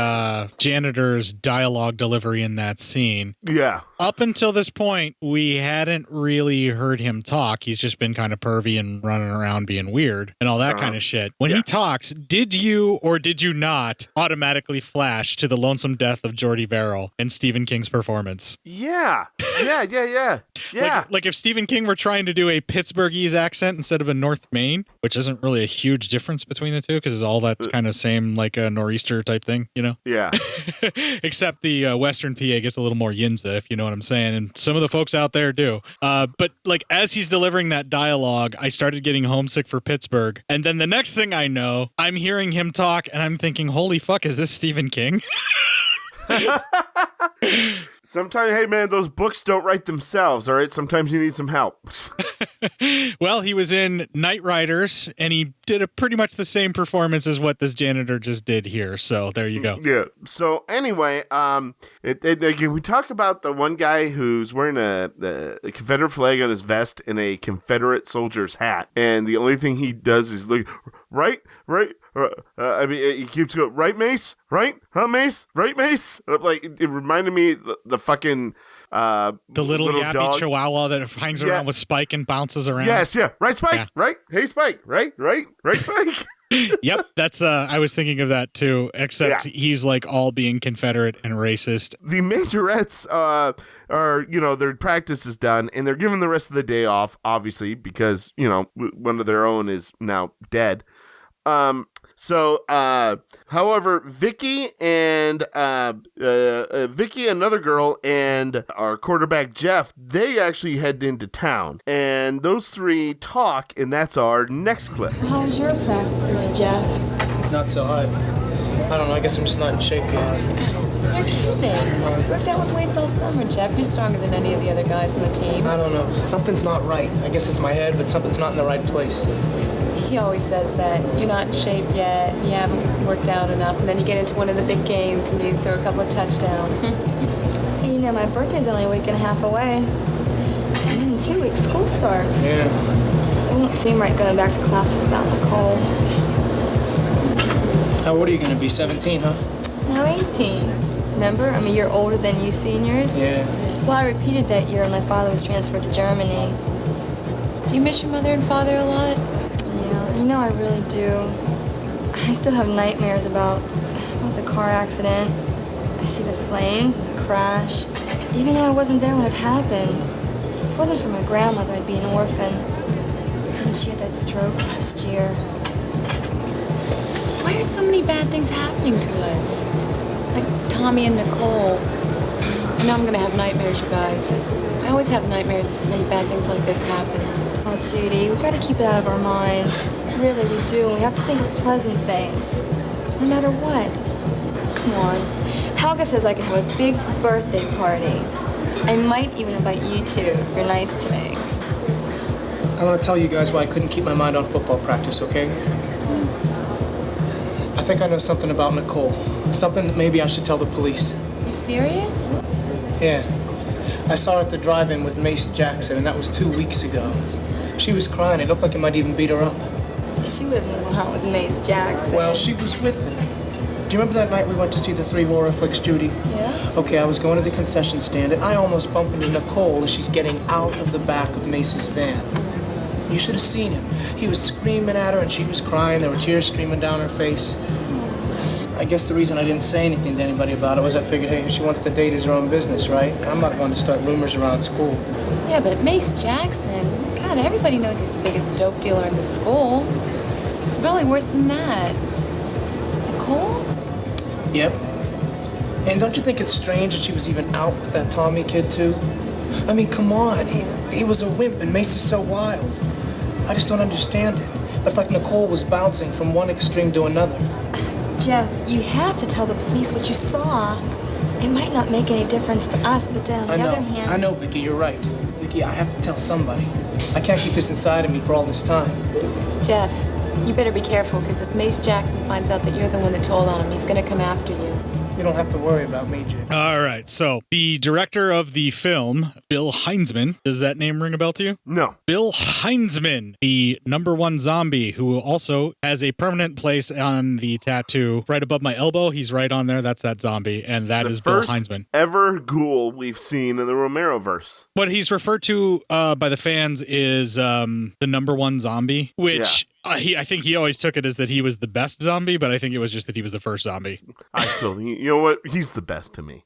janitor's dialogue delivery in that scene. Yeah. Up until this point, we hadn't really heard him talk. He's just been kind of pervy and running around being weird and all that kind of shit. When he talks, did you or did you not automatically flash to the lonesome death of Jordy Verrill and Stephen King's performance? Yeah. Yeah. Like if Stephen King were trying to do a Pittsburghese accent instead of a North Maine, which isn't really a huge difference between the two because all that's kind of same, like a nor'easter type thing, you know? Yeah. Except the Western PA gets a little more yinza, if you know what I'm saying, and some of the folks out there do. But like as he's delivering that dialogue, I started getting homesick for Pittsburgh, and then the next thing I know, I'm hearing him talk, and I'm thinking, holy fuck, is this Stephen King? Sometimes, hey man, those books don't write themselves, all right? Sometimes you need some help. Well, he was in Night Riders, and he did pretty much the same performance as what this janitor just did here. So there you go. Yeah. So anyway, we talk about the one guy who's wearing a Confederate flag on his vest and a Confederate soldier's hat, and the only thing he does is look right. I mean, he keeps going, right, Mace? Right? Huh, Mace? Right, Mace? Like, it reminded me the fucking... the little yappy dog. Chihuahua that hangs around with Spike and bounces around. Yes, yeah. Right, Spike? Yeah. Right? Hey, Spike? Right, Spike? Yep, that's I was thinking of that too, except he's like all being Confederate and racist. The Majorettes are, their practice is done, and they're given the rest of the day off, obviously, because, one of their own is now dead. However, Vicky, another girl, and our quarterback, Jeff, they actually head into town. And those three talk, and that's our next clip. How was your practice today, Jeff? Not so hard. I don't know, I guess I'm just not in shape yet. You're kidding. Worked out with weights all summer, Jeff. You're stronger than any of the other guys on the team. I don't know. Something's not right. I guess it's my head, but something's not in the right place. He always says that you're not in shape yet, you haven't worked out enough, and then you get into one of the big games and you throw a couple of touchdowns. Hey, my birthday's only a week and a half away. And in 2 weeks, school starts. Yeah. It won't seem right going back to classes without Nicole. How old are you going to be, 17, huh? No, 18. Remember? I'm a year older than you seniors. Yeah. Well, I repeated that year when my father was transferred to Germany. Do you miss your mother and father a lot? Yeah, I really do. I still have nightmares about the car accident. I see the flames and the crash, even though I wasn't there when it happened. If it wasn't for my grandmother, I'd be an orphan. And she had that stroke last year. Why are so many bad things happening to us? Like Tommy and Nicole. I know I'm gonna have nightmares, you guys. I always have nightmares when bad things like this happen. Oh, Judy, we gotta keep it out of our minds. Really, we do. We have to think of pleasant things, no matter what. Come on. Helga says I can have a big birthday party. I might even invite you two if you're nice to me. I want to tell you guys why I couldn't keep my mind on football practice, okay? I think I know something about Nicole. Something that maybe I should tell the police. You serious? Yeah. I saw her at the drive-in with Mace Jackson, and that was 2 weeks ago. She was crying. It looked like he might even beat her up. She would have gone out with Mace Jackson. Well, she was with him. Do you remember that night we went to see the 3 horror flicks, Judy? Yeah? Okay, I was going to the concession stand, and I almost bumped into Nicole as she's getting out of the back of Mace's van. You should have seen him. He was screaming at her, and she was crying. There were tears streaming down her face. I guess the reason I didn't say anything to anybody about it was I figured, hey, if she wants to date is her own business, right? I'm not going to start rumors around school. Yeah, but Mace Jackson, God, everybody knows he's the biggest dope dealer in the school. It's probably worse than that. Nicole? Yep. And don't you think it's strange that she was even out with that Tommy kid, too? I mean, come on. He was a wimp, and Mace is so wild. I just don't understand it. It's like Nicole was bouncing from one extreme to another. Jeff, you have to tell the police what you saw. It might not make any difference to us, but then on the other hand... I know, Vicky, you're right. Vicky, I have to tell somebody. I can't keep this inside of me for all this time. Jeff, you better be careful, because if Mace Jackson finds out that you're the one that told on him, he's going to come after you. You don't have to worry about me, Jim. All right. So the director of the film, Bill Heinzman, does that name ring a bell to you? No. Bill Heinzman, the #1 zombie, who also has a permanent place on the tattoo right above my elbow. He's right on there. That's that zombie. And that is Bill Heinzman. Ever ghoul we've seen in the Romero-verse. What he's referred to by the fans is the #1 zombie, which... Yeah. I think he always took it as that he was the best zombie, but I think it was just that he was the first zombie. You know what? He's the best to me.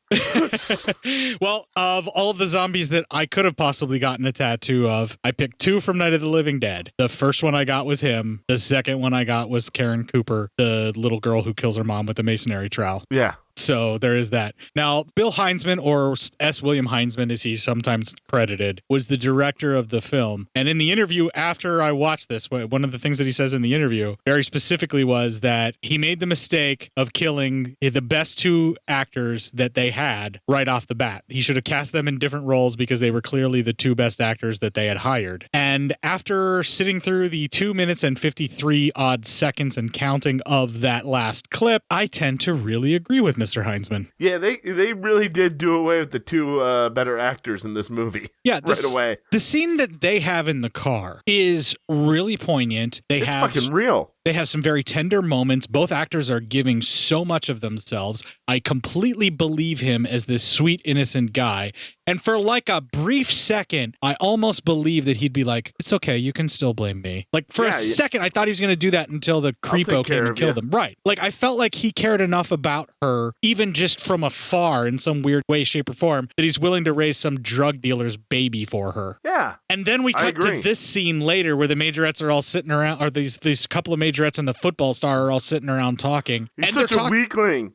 Well, of all of the zombies that I could have possibly gotten a tattoo of, I picked 2 from Night of the Living Dead. The first one I got was him. The second one I got was Karen Cooper, the little girl who kills her mom with the masonry trowel. Yeah. So there is that. Now, Bill Heinzman, or S. William Heinzman as he's sometimes credited, was the director of the film. And in the interview after I watched this, one of the things that he says in the interview very specifically was that he made the mistake of killing the best 2 actors that they had right off the bat. He should have cast them in different roles because they were clearly the 2 best actors that they had hired. And after sitting through the 2 minutes and 53 odd seconds and counting of that last clip, I tend to really agree with Mr. Heinzman. Yeah, they really did do away with the 2 better actors in this movie. Yeah, right away. The scene that they have in the car is really poignant. It's fucking real. They have some very tender moments. Both actors are giving so much of themselves. I completely believe him as this sweet, innocent guy. And for like a brief second, I almost believe that he'd be like, it's okay, you can still blame me. Like for a second, I thought he was going to do that until the creepo came and killed him. Right. Like I felt like he cared enough about her, even just from afar in some weird way, shape, or form, that he's willing to raise some drug dealer's baby for her. Yeah. And then we cut to this scene later where the Majorettes are all sitting around, or these couple of Majorettes and the football star are all sitting around talking. He's such a weakling.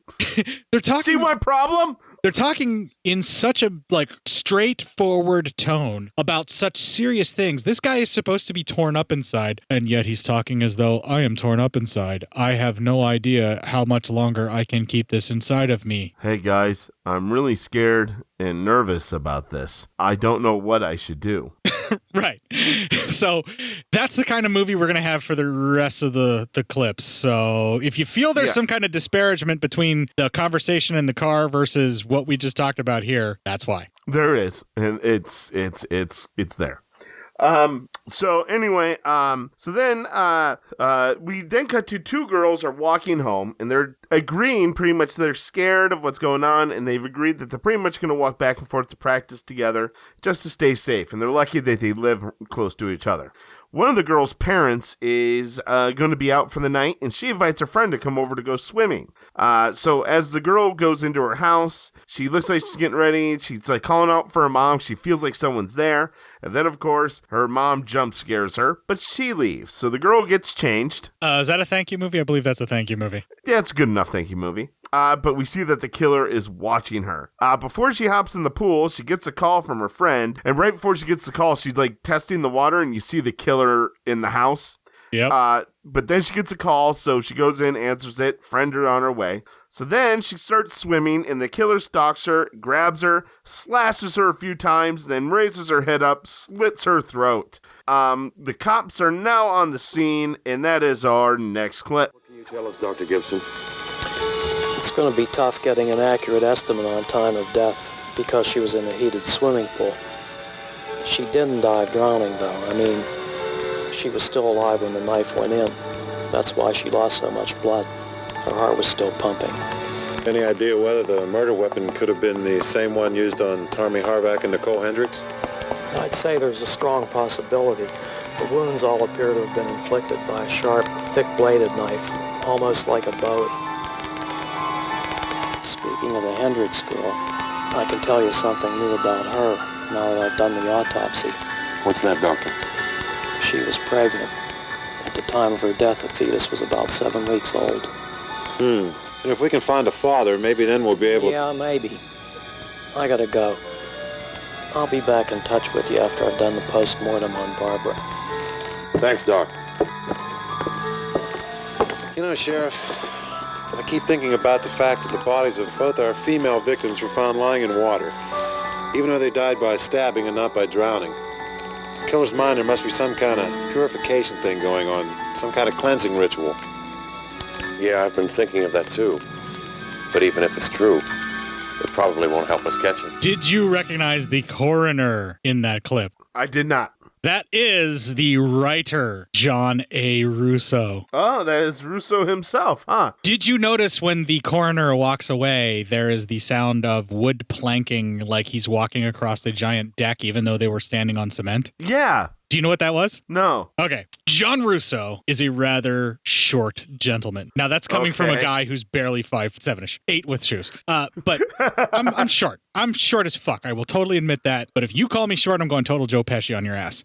They're talking. See my problem? They're talking in such a straightforward tone about such serious things. This guy is supposed to be torn up inside, and yet he's talking as though I am torn up inside. I have no idea how much longer I can keep this inside of me. Hey guys, I'm really scared and nervous about this. I don't know what I should do. Right. So that's the kind of movie we're going to have for the rest of the clips. So if you feel there's some kind of disparagement between the conversation in the car versus what we just talked about here, that's why. There is. And it's there. So anyway, so then, we then cut to 2 girls are walking home and they're agreeing pretty much they're scared of what's going on and they've agreed that they're pretty much going to walk back and forth to practice together just to stay safe. And they're lucky that they live close to each other. One of the girls' parents is going to be out for the night, and she invites her friend to come over to go swimming. So as the girl goes into her house, she looks like she's getting ready. She's like calling out for her mom. She feels like someone's there. And then, of course, her mom jump scares her, but she leaves. So the girl gets changed. Is that a thank you movie? I believe that's a thank you movie. Yeah, it's a good enough thank you movie. But we see that the killer is watching her. Before she hops in the pool, she gets a call from her friend. And right before she gets the call, she's like testing the water and you see the killer in the house. Yep. But then she gets a call, so she goes in, answers it, friend her on her way. So then she starts swimming and the killer stalks her, grabs her, slashes her a few times, then raises her head up, slits her throat. The cops are now on the scene, and that is our next clip. What can you tell us, Dr. Gibson? It's going to be tough getting an accurate estimate on time of death because she was in a heated swimming pool. She didn't die of drowning, though. I mean, she was still alive when the knife went in. That's why she lost so much blood. Her heart was still pumping. Any idea whether the murder weapon could have been the same one used on Tommy Harvack and Nicole Hendricks? I'd say there's a strong possibility. The wounds all appear to have been inflicted by a sharp, thick-bladed knife, almost like a bowie. Speaking of the Hendricks girl, I can tell you something new about her now that I've done the autopsy. What's that, Doctor? She was pregnant. At the time of her death, the fetus was about 7 weeks old. And if we can find a father, maybe then we'll be able... Yeah, maybe. I gotta go. I'll be back in touch with you after I've done the post-mortem on Barbara. Thanks, Doc. You know, Sheriff, I keep thinking about the fact that the bodies of both our female victims were found lying in water, even though they died by stabbing and not by drowning. Killer's mind, there must be some kind of purification thing going on, some kind of cleansing ritual. Yeah, I've been thinking of that too. But even if it's true, it probably won't help us catch him. Did you recognize the coroner in that clip? I did not. That is the writer, John A. Russo. Oh, that is Russo himself, huh? Did you notice when the coroner walks away, there is the sound of wood planking like he's walking across the giant deck, even though they were standing on cement? Yeah. Do you know what that was? No. Okay. John Russo is a rather short gentleman. Now, that's coming from a guy who's barely 5'7"ish, 8 with shoes. But I'm short. I'm short as fuck. I will totally admit that. But if you call me short, I'm going total Joe Pesci on your ass.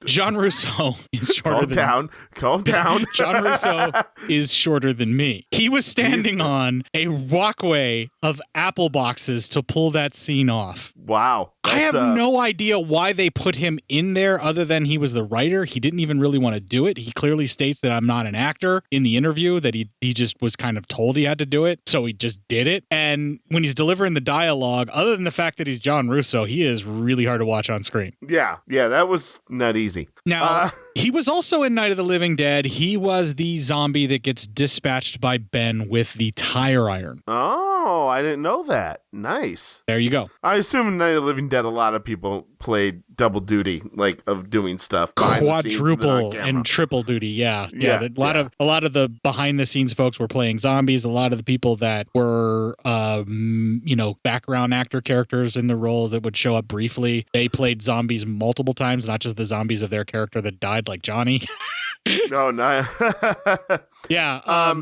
John Russo is shorter than... Calm down. John Russo is shorter than me. He was standing on a walkway of apple boxes to pull that scene off. Wow. I have no idea why they put him in there other than he was the writer. He didn't even really want to do it. He clearly states that I'm not an actor in the interview, that he just was kind of told he had to do it. So he just did it. And when he's delivering the dialogue, other than the fact that he's John Russo, he is really hard to watch on screen. Yeah, that was not easy. Now, he was also in Night of the Living Dead. He was the zombie that gets dispatched by Ben with the tire iron. Oh, I didn't know that. Nice. There you go. I assume in Night of the Living Dead, a lot of people played double duty, like of doing stuff. Quadruple and triple duty. Yeah. A lot of the behind the scenes folks were playing zombies. A lot of the people that were, background actor characters in the roles that would show up briefly, they played zombies multiple times, not just the zombies of their character that died, like Johnny. No. Yeah.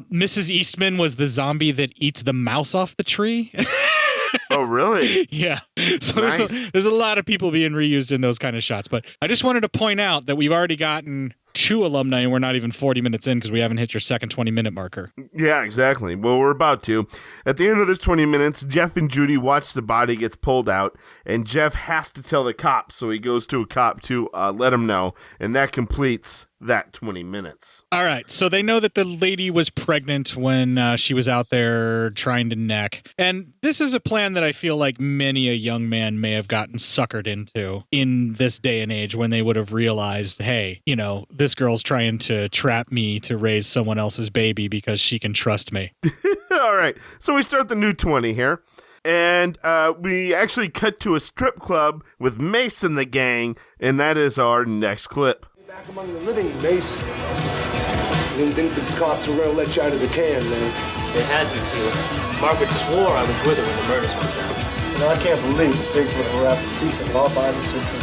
Mrs. Eastman was the zombie that eats the mouse off the tree. Oh, really? Yeah. So nice. there's a lot of people being reused in those kind of shots. But I just wanted to point out that we've already gotten 2 alumni and we're not even 40 minutes in because we haven't hit your second 20-minute marker. Yeah, exactly. Well, we're about to. At the end of this 20 minutes, Jeff and Judy watch the body gets pulled out, and Jeff has to tell the cops, so he goes to a cop to let him know, and that completes that 20 minutes. All right, so they know that the lady was pregnant when she was out there trying to neck, and this is a plan that I feel like many a young man may have gotten suckered into in this day and age when they would have realized, hey, this girl's trying to trap me to raise someone else's baby because she can trust me. All right, so we start the new 20 here. And we actually cut to a strip club with Mace and the gang, and that is our next clip. Back among the living, Mace. Didn't think the cops were gonna let you out of the can, man. They had to, Teal. Margaret swore I was with her when the murders went down. I can't believe the pigs would harass a decent law-abiding citizen.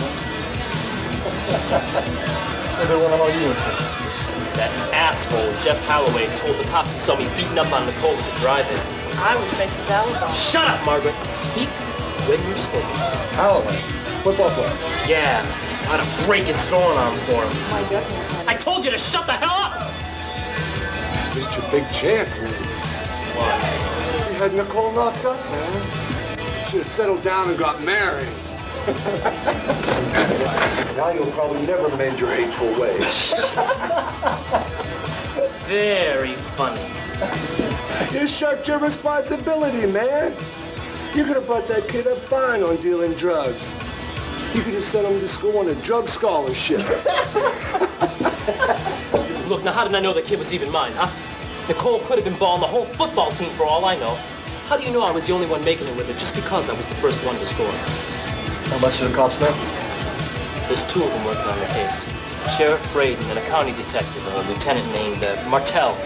What they want to haul you in for? That asshole Jeff Holloway told the cops he saw me beating up on Nicole at the drive-in. I was Mace's alibi. Shut up, Margaret. Speak when you're spoken to. Holloway, football player. Yeah, I'd have break his throwing arm for him. My goodness. I told you to shut the hell up! Missed your big chance, Mace. What? You had Nicole knocked up, man. Should have settled down and got married. Now you'll probably never mend your hateful ways. Very funny. You shirked your responsibility, man. You could have brought that kid up fine on dealing drugs. You could have sent him to school on a drug scholarship. Look, now how did I know that kid was even mine, huh? Nicole could have been balling the whole football team for all I know. How do you know I was the only one making it with her just because I was the first one to score? How much do the cops know? There's 2 of them working on the case. Sheriff Braden and a county detective, a lieutenant named Martell.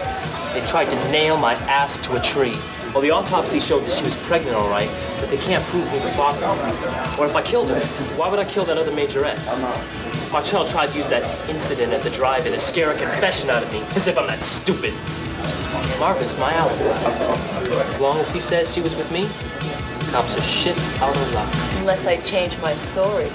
They tried to nail my ass to a tree. Well, the autopsy showed that she was pregnant, all right, but they can't prove who the father was. Or if I killed her, why would I kill that other majorette? Marcel tried to use that incident at the drive-in to scare a confession out of me, as if I'm that stupid. Margaret's my alibi. As long as he says she was with me, cops are shit out of luck. Unless I change my story.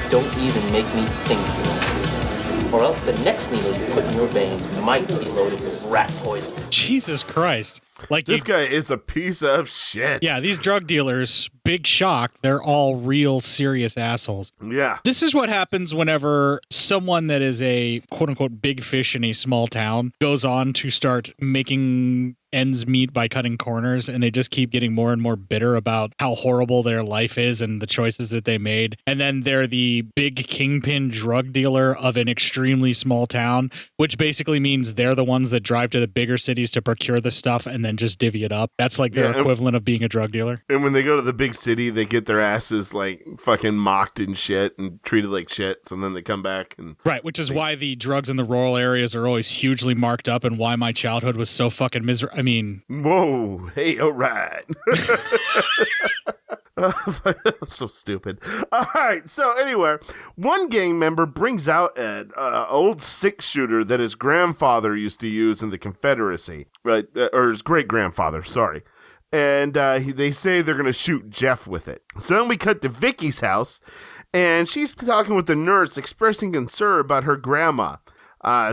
Don't even make me think you want to. Or else the next needle you put in your veins might be loaded with rat poison. Jesus Christ. Like this guy is a piece of shit. Yeah, these drug dealers, big shock, they're all real serious assholes. Yeah. This is what happens whenever someone that is a quote-unquote big fish in a small town goes on to start making ends meet by cutting corners, and they just keep getting more and more bitter about how horrible their life is and the choices that they made. And then they're the big kingpin drug dealer of an extremely small town, which basically means they're the ones that drive to the bigger cities to procure the stuff and then just divvy it up. That's like their equivalent of being a drug dealer. And when they go to the big city, they get their asses like fucking mocked and shit and treated like shit. So then they come back and right, which is why the drugs in the rural areas are always hugely marked up, and why my childhood was so fucking miserable. I mean, whoa, hey, all right. So stupid. All right. So anyway, one gang member brings out an old 6-shooter that his grandfather used to use in the Confederacy, right? Or his great grandfather. Sorry. And they say they're going to shoot Jeff with it. So then we cut to Vicky's house, and she's talking with the nurse, expressing concern about her grandma,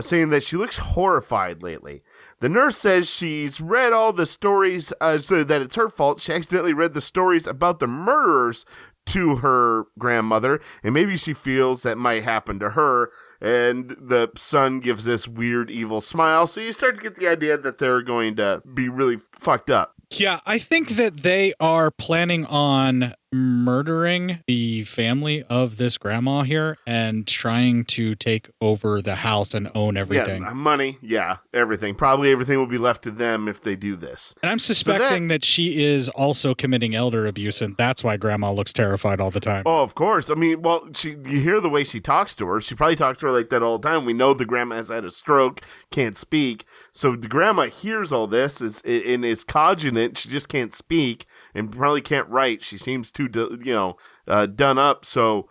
saying that she looks horrified lately. The nurse says she's read all the stories, so that it's her fault. She accidentally read the stories about the murderers to her grandmother, and maybe she feels that might happen to her. And the son gives this weird, evil smile. So you start to get the idea that they're going to be really fucked up. Yeah, I think that they are planning on murdering the family of this grandma here and trying to take over the house and own everything. Yeah, money, everything. Probably everything will be left to them if they do this. And I'm suspecting that she is also committing elder abuse, and that's why grandma looks terrified all the time. Oh, of course. I mean, well, you hear the way she talks to her. She probably talks to her like that all the time. We know the grandma has had a stroke, can't speak. So the grandma hears all this and is cognate. She just can't speak and probably can't write. She seems too, done up. So,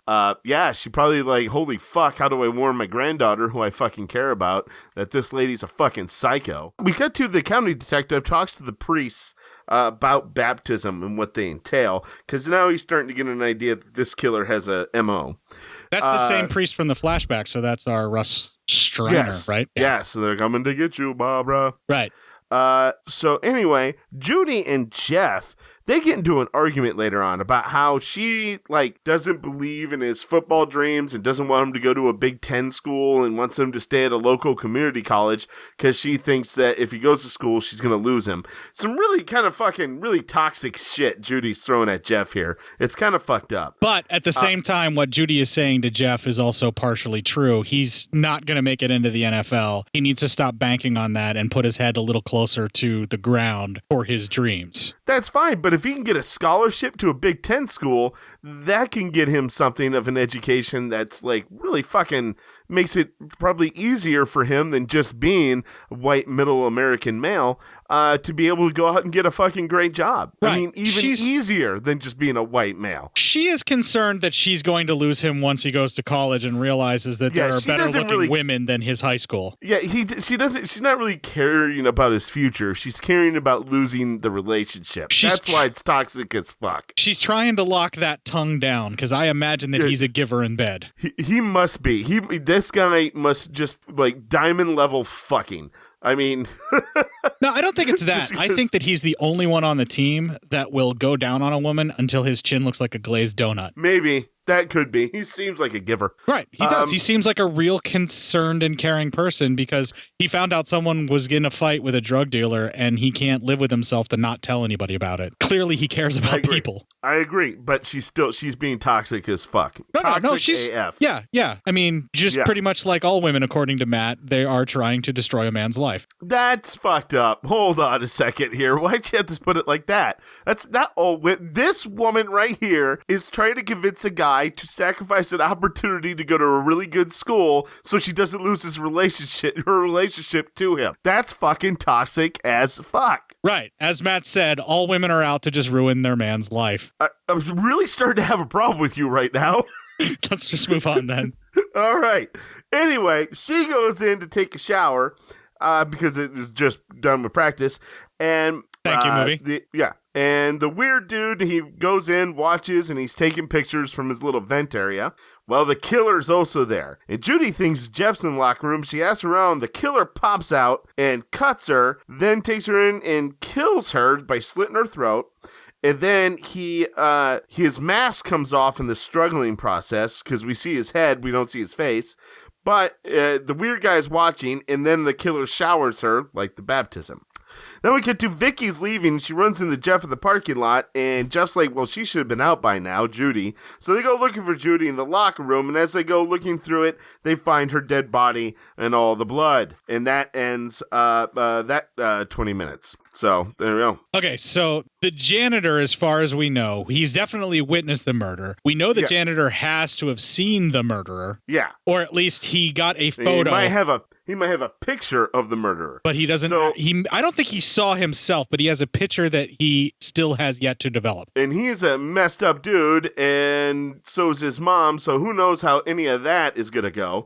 she probably like, holy fuck, how do I warn my granddaughter, who I fucking care about, that this lady's a fucking psycho? We cut to the county detective talks to the priests about baptism and what they entail, because now he's starting to get an idea that this killer has a MO. That's the same priest from the flashback, so that's our Russ Striner, right? Yeah, so they're coming to get you, Barbara. Right. So anyway, Judy and Jeff, they get into an argument later on about how she doesn't believe in his football dreams and doesn't want him to go to a Big Ten school and wants him to stay at a local community college because she thinks that if he goes to school, she's going to lose him. Some really kind of fucking really toxic shit Judy's throwing at Jeff here. It's kind of fucked up. But at the same time, what Judy is saying to Jeff is also partially true. He's not going to make it into the NFL. He needs to stop banking on that and put his head a little closer to the ground for his dreams. That's fine, but if he can get a scholarship to a Big Ten school, that can get him something of an education that's really fucking makes it probably easier for him than just being a white middle American male to be able to go out and get a fucking great job. Right. I mean, even easier than just being a white male. She is concerned that she's going to lose him once he goes to college and realizes that there are better looking women than his high school. Yeah, she's not really caring about his future. She's caring about losing the relationship. That's why it's toxic as fuck. She's trying to lock that tongue down because I imagine that he's a giver in bed. He must be. This guy must just diamond level fucking. I mean, no, I don't think it's that. I think that he's the only one on the team that will go down on a woman until his chin looks like a glazed donut. Maybe. That could be. He seems like a giver. Right. He does. He seems like a real concerned and caring person because he found out someone was in a fight with a drug dealer and he can't live with himself to not tell anybody about it. Clearly he cares about people. I agree, but she's being toxic as fuck. No, she's AF. Yeah. I mean, pretty much like all women, according to Matt, they are trying to destroy a man's life. That's fucked up. Hold on a second here. Why'd you have to put it like that? That's not all. This woman right here is trying to convince a guy guy to sacrifice an opportunity to go to a really good school so she doesn't lose her relationship to him. That's fucking toxic as fuck. Right. As Matt said, all women are out to just ruin their man's life. I'm really starting to have a problem with you right now. Let's just move on then. All right. Anyway, she goes in to take a shower because it is just done with practice. And thank you, movie. And the weird dude, he goes in, watches, and he's taking pictures from his little vent area. Well, the killer's also there. And Judy thinks Jeff's in the locker room. She asks around. The killer pops out and cuts her, then takes her in and kills her by slitting her throat. And then his mask comes off in the struggling process because we see his head, we don't see his face. But the weird guy's watching, and then the killer showers her like the baptism. Then we get to Vicky's leaving. She runs into Jeff in the parking lot, and Jeff's like, well, she should have been out by now, Judy. So they go looking for Judy in the locker room, and as they go looking through it, they find her dead body and all the blood. And that ends 20 minutes. So there we go. Okay, so the janitor, as far as we know, he's definitely witnessed the murder. We know the janitor has to have seen the murderer. Yeah. Or at least he got a photo. He might have a picture of the murderer. But he doesn't. I don't think he saw himself, but he has a picture that he still has yet to develop. And he's a messed up dude, and so is his mom, so who knows how any of that is going to go.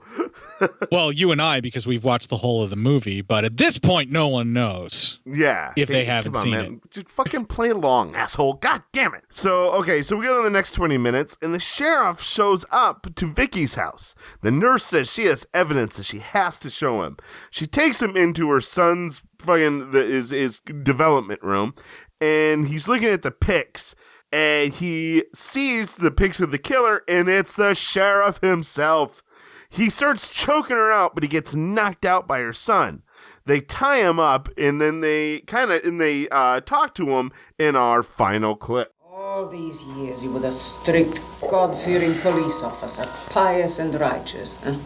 Well, you and I, because we've watched the whole of the movie, but at this point, no one knows. Yeah. If they haven't seen it. Just fucking play along, asshole. God damn it. So we go to the next 20 minutes, and the sheriff shows up to Vicky's house. The nurse says she has evidence that she has to show him. She takes him into her son's his development room, and he's looking at the pics, and he sees the pics of the killer, and it's the sheriff himself. He starts choking her out, but he gets knocked out by her son. They tie him up, and then they talk to him in our final clip. All these years you were the strict, God-fearing police officer, pious and righteous. Huh?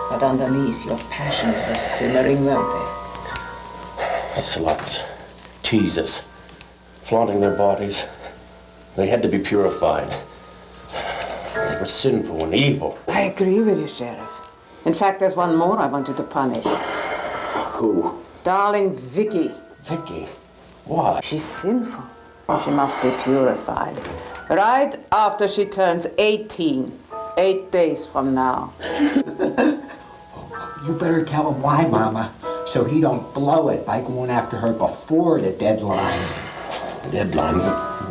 But underneath, your passions were simmering, weren't they? Sluts, teasers, flaunting their bodies. They had to be purified. They were sinful and evil. I agree with you, Sheriff. In fact, there's one more I want you to punish. Who? Darling Vicky. Vicky? Why? She's sinful. She must be purified. Right after she turns 18. 8 days from now. You better tell him why, Mama, so he don't blow it by going after her before the deadline. Deadline?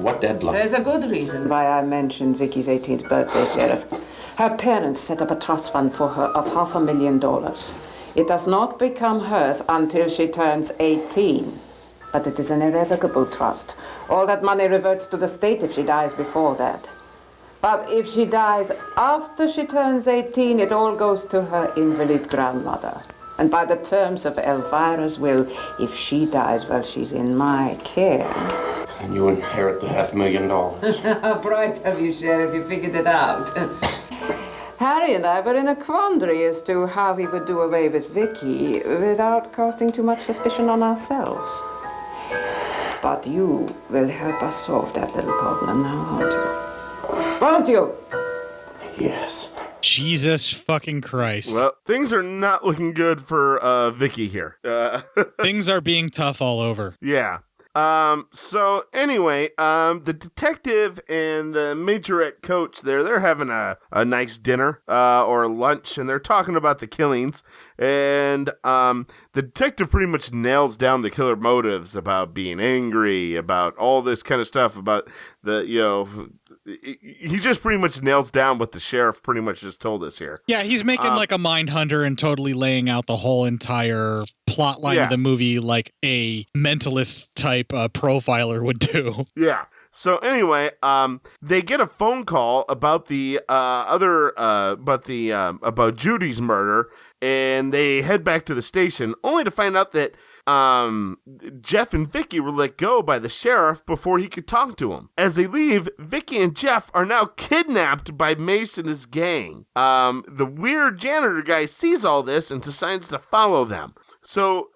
What deadline? There's a good reason why I mentioned Vicky's 18th birthday, Sheriff. Her parents set up a trust fund for her of $500,000. It does not become hers until she turns 18. But it is an irrevocable trust. All that money reverts to the state if she dies before that. But if she dies after she turns 18, it all goes to her invalid grandmother. And by the terms of Elvira's will, if she dies while she's in my care... And you inherit the $500,000. How bright of you, Sheriff, you figured it out. Harry and I were in a quandary as to how we would do away with Vicky without casting too much suspicion on ourselves. But you will help us solve that little problem now, won't you? Won't you? Yes. Jesus fucking Christ. Well, things are not looking good for Vicky here. Things are being tough all over. Yeah. So anyway, the detective and the majorette coach they're having a nice dinner, or lunch, and they're talking about the killings. And, the detective pretty much nails down the killer motives about being angry, about all this kind of stuff, about he just pretty much nails down what the sheriff pretty much just told us here. Yeah, he's making like a mind hunter and totally laying out the whole entire plot line of the movie like a mentalist type profiler would do. Yeah. So anyway, they get a phone call about the about Judy's murder, and they head back to the station, only to find out that Jeff and Vicky were let go by the sheriff before he could talk to them. As they leave, Vicky and Jeff are now kidnapped by Mace and his gang. The weird janitor guy sees all this and decides to follow them. So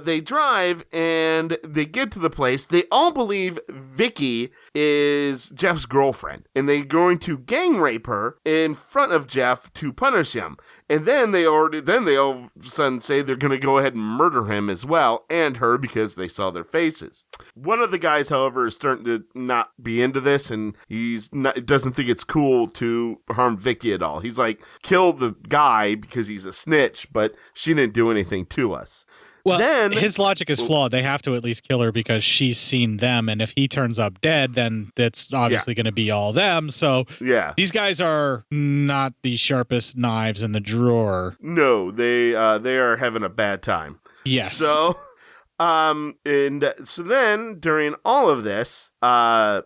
they drive and they get to the place. They all believe Vicky is Jeff's girlfriend, and they're going to gang rape her in front of Jeff to punish him. And then they all of a sudden say they're going to go ahead and murder him as well, and her, because they saw their faces. One of the guys, however, is starting to not be into this, and doesn't think it's cool to harm Vicky at all. He's like, kill the guy because he's a snitch, but she didn't do anything to us. Well, then, his logic is flawed. They have to at least kill her because she's seen them, and if he turns up dead, then that's obviously going to be all them. So these guys are not the sharpest knives in the drawer. No, they are having a bad time. Yes. So, so then during all of this, the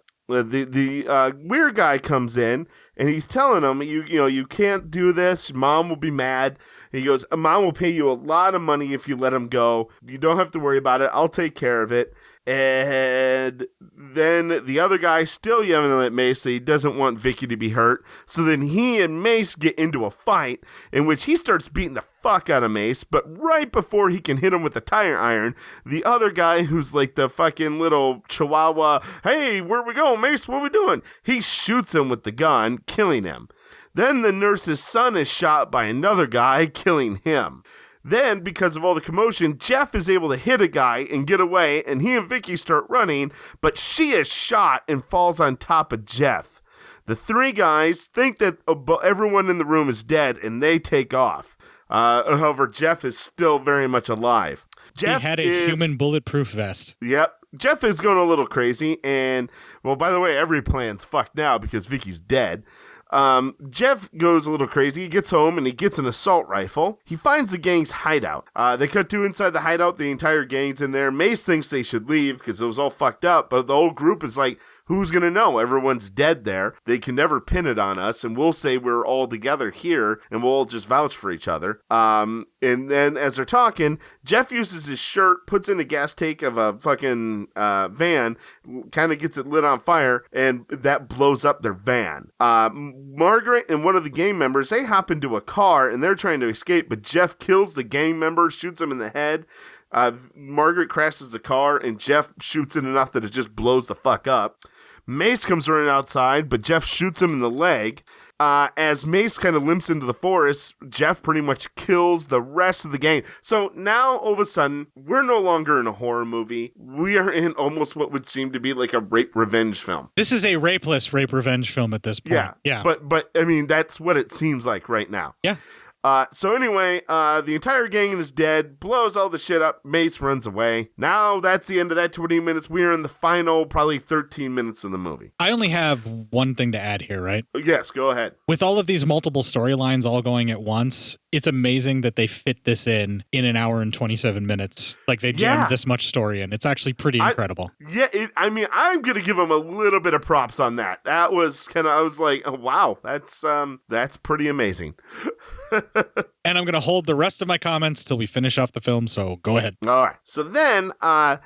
weird guy comes in and he's telling him, you can't do this. Mom will be mad. And he goes, Mom will pay you a lot of money if you let him go. You don't have to worry about it. I'll take care of it. And then the other guy still yelling at Mace that he doesn't want Vicky to be hurt. So then he and Mace get into a fight in which he starts beating the fuck out of Mace. But right before he can hit him with the tire iron, the other guy, who's like the fucking little chihuahua, hey, where we going, Mace? What are we doing? He shoots him with the gun, killing him. Then the nurse's son is shot by another guy, killing him. Then, because of all the commotion, Jeff is able to hit a guy and get away, and he and Vicky start running, but she is shot and falls on top of Jeff. The three guys think that everyone in the room is dead, and they take off. However, Jeff is still very much alive. Jeff he had a human bulletproof vest. Yep. Jeff is going a little crazy, and, well, by the way, every plan's fucked now because Vicky's dead. Jeff goes a little crazy. He gets home and he gets an assault rifle. He finds the gang's hideout. They cut to inside the hideout. The entire gang's in there. Mace thinks they should leave because it was all fucked up, but the whole group is like, who's going to know? Everyone's dead there. They can never pin it on us, and we'll say we're all together here, and we'll all just vouch for each other. And then as they're talking, Jeff uses his shirt, puts in a gas tank of a fucking van, kind of gets it lit on fire, and that blows up their van. Margaret and one of the gang members, they hop into a car, and they're trying to escape, but Jeff kills the gang member, shoots him in the head. Margaret crashes the car, and Jeff shoots it enough that it just blows the fuck up. Mace comes running outside, but Jeff shoots him in the leg. As Mace kind of limps into the forest, Jeff pretty much kills the rest of the gang. So now, all of a sudden, we're no longer in a horror movie. We are in almost what would seem to be like a rape revenge film. This is a rapeless rape revenge film at this point. Yeah. But I mean, that's what it seems like right now. Yeah. So anyway, the entire gang is dead, blows all the shit up, Mace runs away. Now that's the end of that 20 minutes. We're in the final, probably 13 minutes of the movie. I only have one thing to add here, right? Yes, go ahead. With all of these multiple storylines all going at once, it's amazing that they fit this in an hour and 27 minutes. Like they jammed this much story in. It's actually pretty incredible. I mean, I'm going to give them a little bit of props on that. That was I was like, oh, wow, that's pretty amazing. And I'm going to hold the rest of my comments till we finish off the film, so go ahead. All right. So then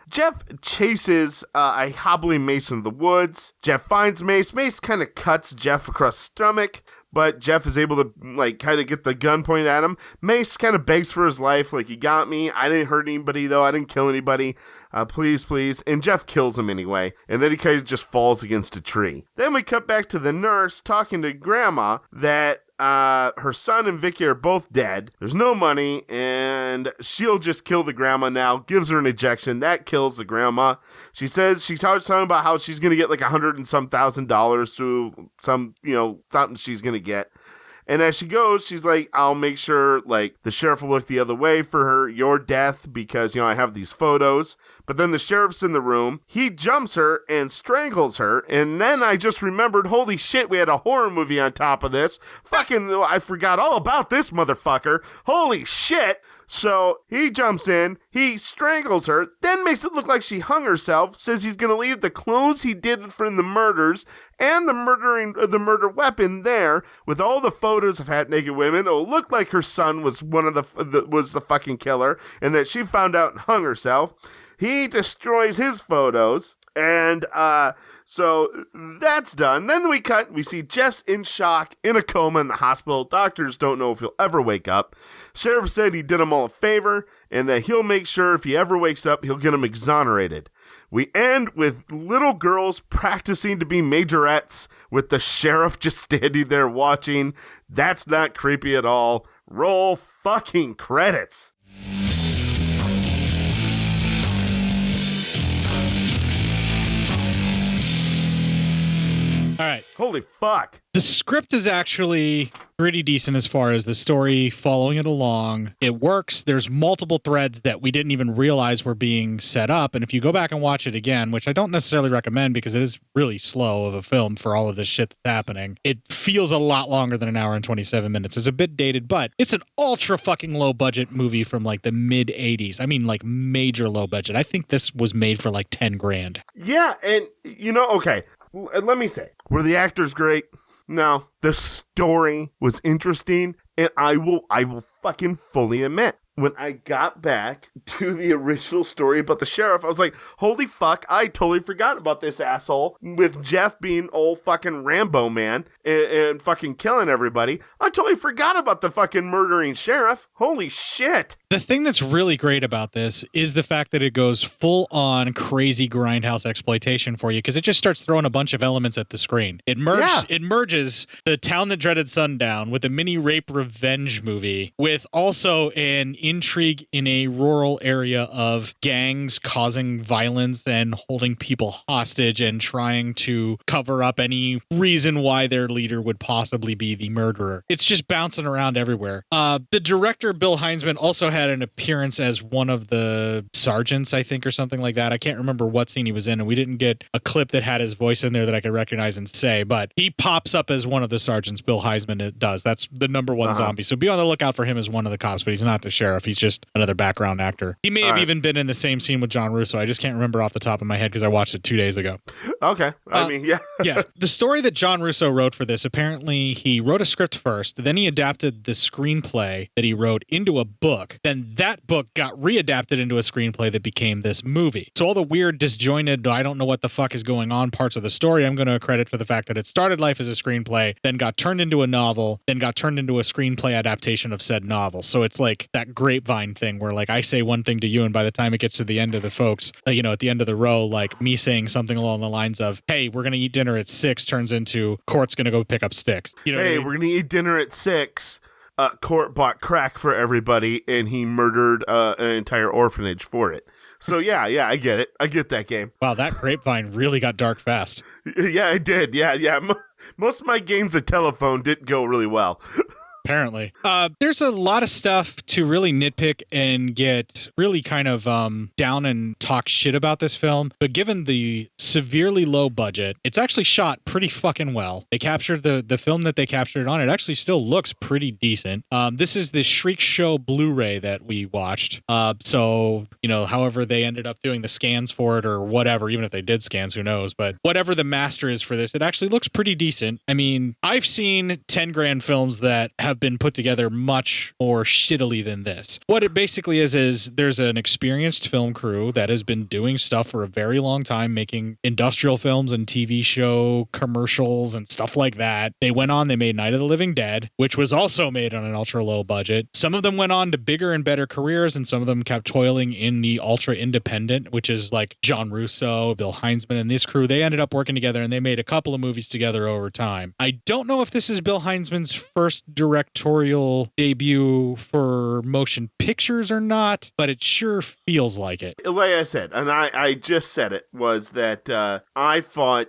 Jeff chases a hobbling Mace in the woods. Jeff finds Mace. Mace kind of cuts Jeff across the stomach, but Jeff is able to, like, kind of get the gun pointed at him. Mace kind of begs for his life, like, you got me. I didn't hurt anybody, though. I didn't kill anybody. Please, please. And Jeff kills him anyway. And then he kind of just falls against a tree. Then we cut back to the nurse talking to Grandma that her son and Vicky are both dead. There's no money, and she'll just kill the grandma now. Gives her an injection. That kills the grandma. She says, she starts talking about how she's going to get like $100,000 and some through some, something she's going to get. And as she goes, she's like, I'll make sure, like, the sheriff will look the other way for your death because, I have these photos. But then the sheriff's in the room. He jumps her and strangles her. And then I just remembered, holy shit, we had a horror movie on top of this. Fucking, I forgot all about this motherfucker. Holy shit. So he jumps in, he strangles her, then makes it look like she hung herself, says he's going to leave the clothes he did from the murders and the murder weapon there with all the photos of half-naked women. It'll look like her son was was the fucking killer and that she found out and hung herself. He destroys his photos. And so that's done. Then we see Jeff's in shock, in a coma in the hospital. Doctors don't know if he'll ever wake up. Sheriff said he did him all a favor and that he'll make sure if he ever wakes up, he'll get him exonerated. We end with little girls practicing to be majorettes with the sheriff just standing there watching. That's not creepy at all. Roll fucking credits. All right. Holy fuck. The script is actually pretty decent as far as the story following it along. It works. There's multiple threads that we didn't even realize were being set up. And if you go back and watch it again, which I don't necessarily recommend because it is really slow of a film for all of this shit that's happening, it feels a lot longer than an hour and 27 minutes. It's a bit dated, but it's an ultra fucking low budget movie from like the mid 80s. I mean, like major low budget. I think this was made for like 10 grand. Yeah. And okay. Let me say, were the actors great? No. The story was interesting, and I will fucking fully admit, when I got back to the original story about the sheriff, I was like, holy fuck, I totally forgot about this asshole with Jeff being old fucking Rambo man and fucking killing everybody. I totally forgot about the fucking murdering sheriff. Holy shit. The thing that's really great about this is the fact that it goes full on crazy grindhouse exploitation for you because it just starts throwing a bunch of elements at the screen. It merges the Town That Dreaded Sundown with a mini rape revenge movie with also an intrigue in a rural area of gangs causing violence and holding people hostage and trying to cover up any reason why their leader would possibly be the murderer. It's just bouncing around everywhere. The director, Bill Heinzman, also had an appearance as one of the sergeants, I think, or something like that. I can't remember what scene he was in, and we didn't get a clip that had his voice in there that I could recognize and say, but he pops up as one of the sergeants. Bill Heinzman does. That's the number one zombie. So be on the lookout for him as one of the cops, but he's not the sheriff. He's just another background actor. He may have even been in the same scene with John Russo. I just can't remember off the top of my head because I watched it 2 days ago. Okay. I mean, yeah. Yeah. The story that John Russo wrote for this, apparently he wrote a script first, then he adapted the screenplay that he wrote into a book. Then that book got readapted into a screenplay that became this movie. So all the weird, disjointed, I don't know what the fuck is going on parts of the story, I'm going to credit for the fact that it started life as a screenplay, then got turned into a novel, then got turned into a screenplay adaptation of said novel. So it's like that grapevine thing where like I say one thing to you and by the time it gets to the end of the folks, at the end of the row, like me saying something along the lines of, hey, we're going to eat dinner at 6 turns into Cort's going to go pick up sticks. Hey, what I mean? We're going to eat dinner at 6. Cort bought crack for everybody and he murdered an entire orphanage for it. So yeah, I get it. I get that game. Wow, that grapevine really got dark fast. Yeah, it did. Yeah. Most of my games of telephone didn't go really well. Apparently. There's a lot of stuff to really nitpick and get really kind of down and talk shit about this film. But given the severely low budget, it's actually shot pretty fucking well. They captured the film that they captured it on. It actually still looks pretty decent. This is the Shriek Show Blu-ray that we watched. So, however they ended up doing the scans for it or whatever, even if they did scans, who knows? But whatever the master is for this, it actually looks pretty decent. I mean, I've seen 10 grand films that have been put together much more shittily than this. What it basically is there's an experienced film crew that has been doing stuff for a very long time, making industrial films and TV show commercials and stuff like that. They made Night of the Living Dead, which was also made on an ultra low budget. Some of them went on to bigger and better careers, and some of them kept toiling in the ultra independent, which is like John Russo, Bill Heinzman, and this crew. They ended up working together and they made a couple of movies together over time. I don't know if this is Bill Heinzman's first directorial debut for motion pictures or not, but it sure feels like it. Like I said, and I just said it, was that I thought,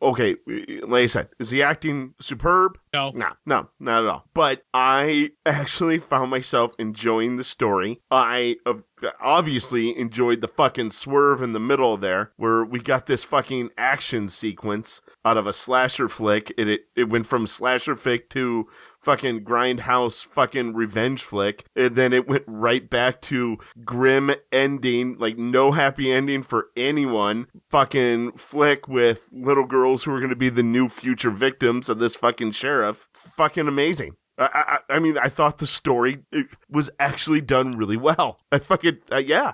okay, like I said, is the acting superb? No, not at all. But I actually found myself enjoying the story. I obviously enjoyed the fucking swerve in the middle there where we got this fucking action sequence out of a slasher flick. It went from slasher flick to fucking grindhouse fucking revenge flick, and then it went right back to grim ending, like no happy ending for anyone fucking flick with little girls who are going to be the new future victims of this fucking sheriff. Fucking amazing. I mean, I thought the story was actually done really well. I fucking, yeah.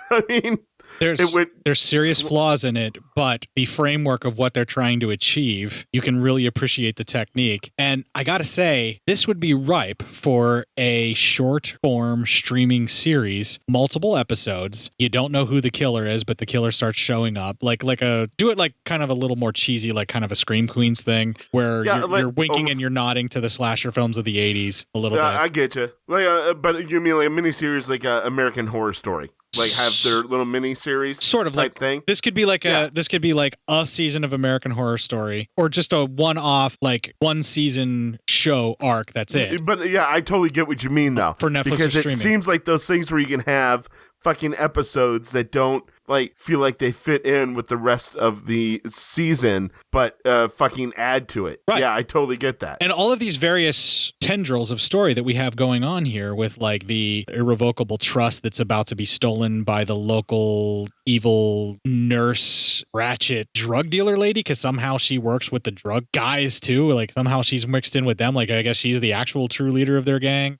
I mean, there's serious flaws in it, but the framework of what they're trying to achieve, you can really appreciate the technique. And I gotta say, this would be ripe for a short form streaming series, multiple episodes. You don't know who the killer is, but the killer starts showing up. Do it like kind of a little more cheesy, like kind of a Scream Queens thing, where you're winking and you're nodding to the slasher films of the 80s a little bit. I get you. But you mean like a miniseries, like American Horror Story? Like have their little mini-series sort of type like thing? This could be like a season of American Horror Story, or just a one-off, like one-season show arc. That's it. But yeah, I totally get what you mean, though. For Netflix because streaming. It seems like those things where you can have fucking episodes that don't like feel like they fit in with the rest of the season, but fucking add to it. Right. Yeah, I totally get that. And all of these various tendrils of story that we have going on here, with like the irrevocable trust that's about to be stolen by the local evil nurse ratchet drug dealer lady, because somehow she works with the drug guys too. Like somehow she's mixed in with them. Like I guess she's the actual true leader of their gang.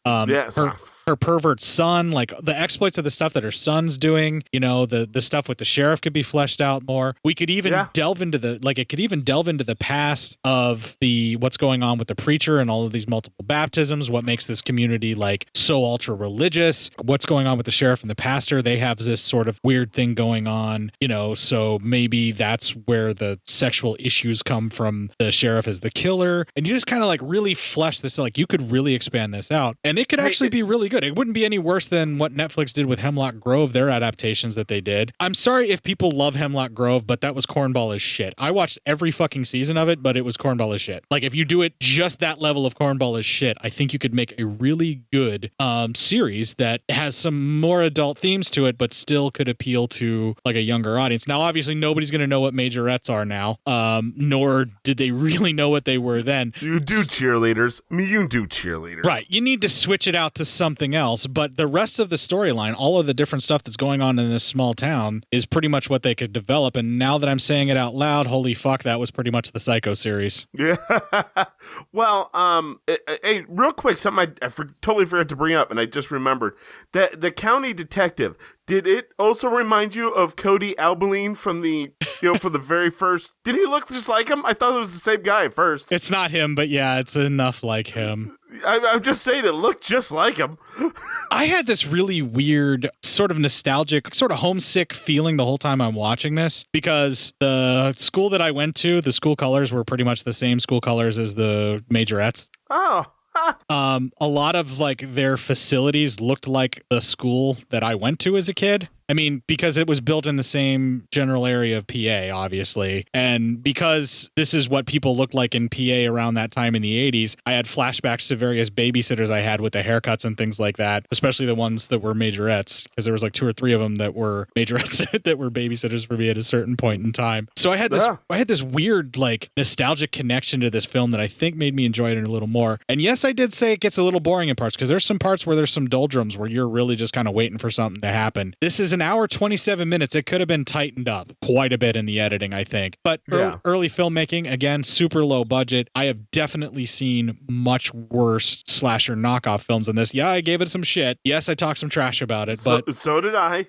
Her pervert son, like the exploits of the stuff that her son's doing, the stuff with the sheriff could be fleshed out more. We could even delve into the past of what's going on with the preacher and all of these multiple baptisms, what makes this community like so ultra religious, what's going on with the sheriff and the pastor. They have this sort of weird thing going on, so maybe that's where the sexual issues come from the sheriff as the killer. And you just kind of like really flesh this, like you could really expand this out, and it could actually be really good. It wouldn't be any worse than what Netflix did with Hemlock Grove, their adaptations that they did. I'm sorry if people love Hemlock Grove, but that was cornball as shit. I watched every fucking season of it, but it was cornball as shit. Like if you do it just that level of cornball as shit, I think you could make a really good series that has some more adult themes to it, but still could appeal to like a younger audience. Now, obviously, nobody's going to know what Majorettes are now, nor did they really know what they were then. You do cheerleaders. I mean, you do cheerleaders. Right. You need to switch it out to something else, but the rest of the storyline, all of the different stuff that's going on in this small town is pretty much what they could develop. And now that I'm saying it out loud, holy fuck, that was pretty much the Psycho series. Yeah. Well, hey, real quick, something I totally forgot to bring up, and I just remembered that the county detective, did it also remind you of Cody Albaline from the from the very first? Did he look just like him? I thought it was the same guy at first. It's not him, but yeah, it's enough like him. I'm just saying it looked just like him. I had this really weird, sort of nostalgic, sort of homesick feeling the whole time I'm watching this, because the school that I went to, the school colors were pretty much the same school colors as the Majorettes. Oh. A lot of like their facilities looked like the school that I went to as a kid. I mean, because it was built in the same general area of PA, obviously. And because this is what people looked like in PA around that time in the 80s, I had flashbacks to various babysitters I had with the haircuts and things like that, especially the ones that were Majorettes, because there was like 2 or 3 of them that were Majorettes that were babysitters for me at a certain point in time. So I had this weird, like, nostalgic connection to this film that I think made me enjoy it a little more. And yes, I did say it gets a little boring in parts, because there's some parts where there's some doldrums where you're really just kind of waiting for something to happen. This is an hour 27 minutes. It could have been tightened up quite a bit in the editing, I think. But early filmmaking, again, super low budget. I have definitely seen much worse slasher knockoff films than this. Yeah, I gave it some shit. Yes, I talked some trash about it, but so did I.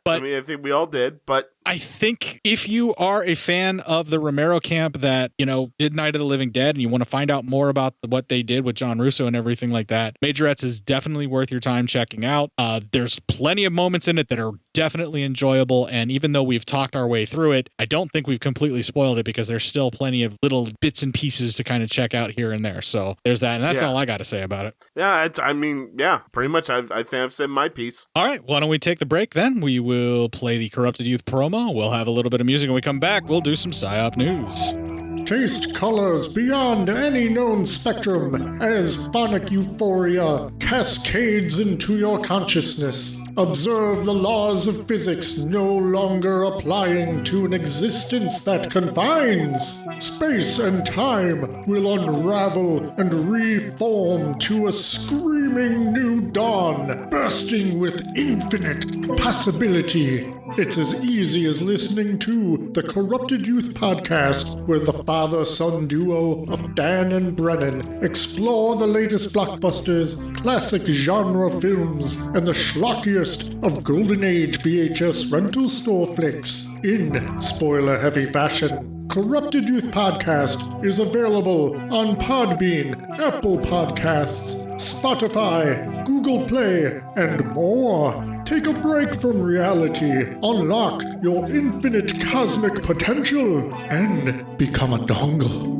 But I mean, I think we all did, but I think if you are a fan of the Romero camp that, did Night of the Living Dead, and you want to find out more about what they did with John Russo and everything like that, Majorettes is definitely worth your time checking out. There's plenty of moments in it that are definitely enjoyable, and even though we've talked our way through it, I don't think we've completely spoiled it, because there's still plenty of little bits and pieces to kind of check out here and there. So there's that, and that's all I got to say about it. Yeah, I mean, pretty much I think I've said my piece. All right, why don't we take the break then? We will play the Corrupted Youth promo. We'll have a little bit of music. When we come back, we'll do some PSYOP news. Taste colors beyond any known spectrum as phonic euphoria cascades into your consciousness. Observe the laws of physics no longer applying to an existence that confines. Space and time will unravel and reform to a screaming new dawn, bursting with infinite possibility. It's as easy as listening to the Corrupted Youth podcast, where the father-son duo of Dan and Brennan explore the latest blockbusters, classic genre films, and the schlockiest of Golden Age VHS rental store flicks. in spoiler-heavy fashion. Corrupted Youth Podcast is available on Podbean, Apple Podcasts, Spotify, Google Play, and more. Take a break from reality, unlock your infinite cosmic potential, and become a dongle.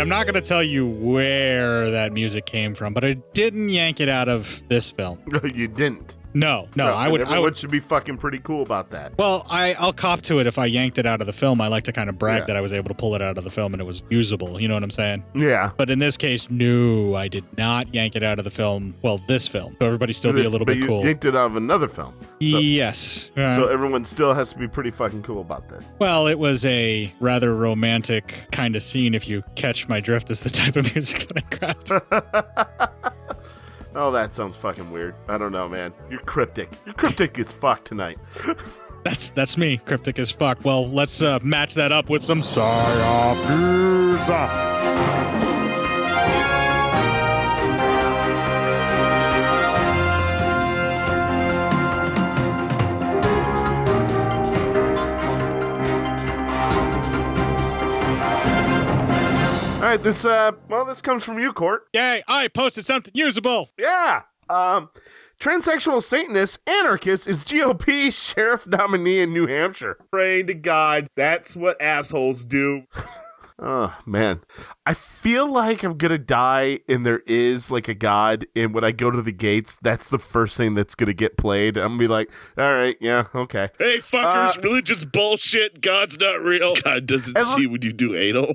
I'm not going to tell you where that music came from, but I didn't yank it out of this film. You didn't? No, I would should be fucking pretty cool about that. Well, I'll cop to it if I yanked it out of the film. I like to kind of brag that I was able to pull it out of the film and it was usable. You know what I'm saying? Yeah. But in this case, no, I did not yank it out of the film. Well, this film. So everybody still be a little bit cool. But you yanked it out of another film. So, yes. So everyone still has to be pretty fucking cool about this. Well, it was a rather romantic kind of scene, if you catch my drift, is the type of music that I grabbed. Oh, that sounds fucking weird. I don't know, man. You're cryptic. You're cryptic as fuck tonight. That's me, cryptic as fuck. Well, let's match that up with some psyopmatt. All right, this comes from you, Cort. Yay, I posted something usable. Yeah. Transsexual Satanist anarchist is GOP sheriff nominee in New Hampshire. Pray to God, that's what assholes do. Oh, man. I feel like I'm going to die and there is like a God. And when I go to the gates, that's the first thing that's going to get played. I'm going to be like, all right, yeah, okay. Hey, fuckers, religion's bullshit. God's not real. God doesn't see when you do anal.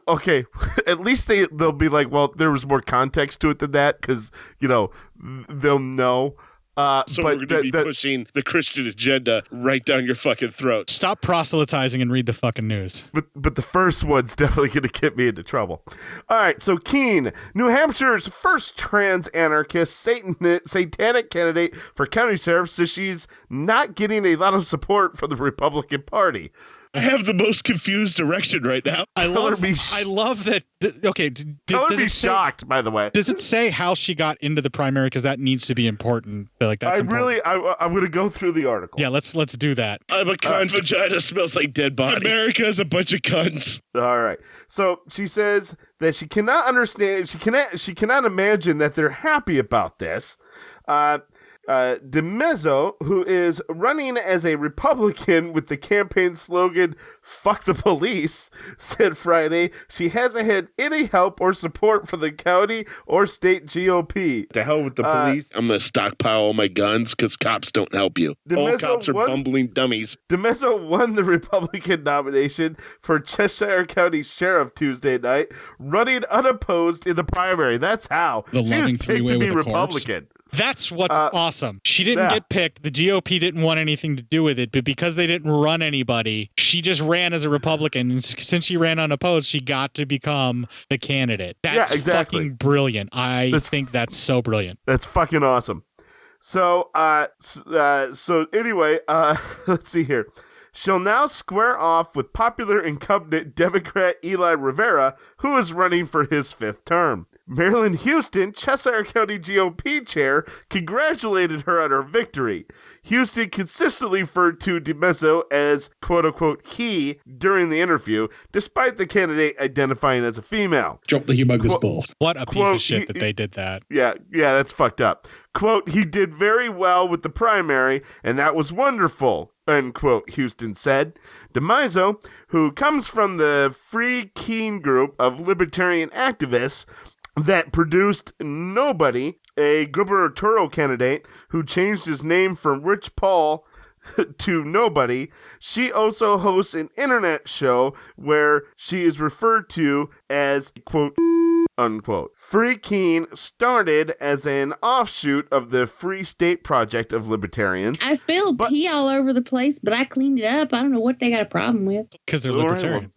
Okay. At least they'll be like, well, there was more context to it than that because, you know, they'll know. So we're going to be pushing the Christian agenda right down your fucking throat. Stop proselytizing and read the fucking news. But the first one's definitely going to get me into trouble. All right, so Keene, New Hampshire's first trans anarchist satanic candidate for county sheriff, says she's not getting a lot of support from the Republican Party. I have the most confused erection right now. I love that. Okay. Tell her to be shocked, by the way. Does it say how she got into the primary? Because that needs to be important. Like that's important. I'm going to go through the article. Yeah, let's do that. I'm a cunt. Vagina smells like dead body. America is a bunch of cunts. All right. So she says that she cannot understand. She cannot imagine that they're happy about this. DeMezzo, who is running as a Republican with the campaign slogan, "Fuck the Police," said Friday she hasn't had any help or support from the county or state GOP. To hell with the police. I'm going to stockpile all my guns because cops don't help you. All cops are bumbling dummies. DeMezzo won the Republican nomination for Cheshire County Sheriff Tuesday night, running unopposed in the primary. That's how. She was picked to be Republican. That's what's awesome. She didn't get picked. The GOP didn't want anything to do with it, but because they didn't run anybody, she just ran as a Republican. And since she ran unopposed, she got to become the candidate. That's fucking brilliant. I think that's so brilliant. That's fucking awesome. So, anyway, let's see here. She'll now square off with popular incumbent Democrat Eli Rivera, who is running for his 5th term. Marilyn Houston, Cheshire County GOP chair, congratulated her on her victory. Houston consistently referred to DeMezzo as quote-unquote he during the interview, despite the candidate identifying as a female. Drop the humongous balls. What a piece of shit that they did that. Yeah, that's fucked up. Quote, he did very well with the primary, and that was wonderful. unquote, Houston said. DiMaio, who comes from the Free Keene group of libertarian activists that produced Nobody, a gubernatorial candidate who changed his name from Rich Paul to Nobody. She also hosts an internet show where she is referred to as, quote, unquote. Free Keene started as an offshoot of the Free State Project of Libertarians. I spilled pee all over the place, but I cleaned it up. I don't know what they got a problem with. Because they're libertarian.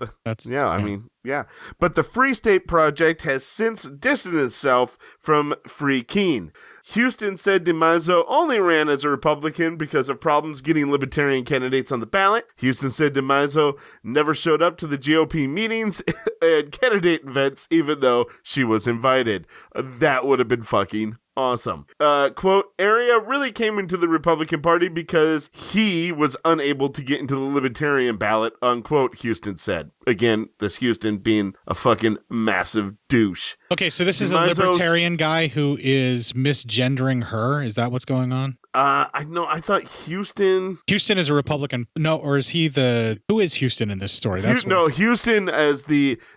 Yeah. But the Free State Project has since distanced itself from Free Keene. Houston said DiMaio only ran as a Republican because of problems getting libertarian candidates on the ballot. Houston said DiMaio never showed up to the GOP meetings and candidate events, even though she was invited. That would have been fucking awesome. Quote, Area really came into the Republican Party because he was unable to get into the Libertarian ballot, unquote, Houston said. Again, this Houston being a fucking massive douche. Okay, so this is a libertarian guy who is misgendering her. Is that what's going on? I thought Houston is a Republican. No, or is he who is Houston in this story? Houston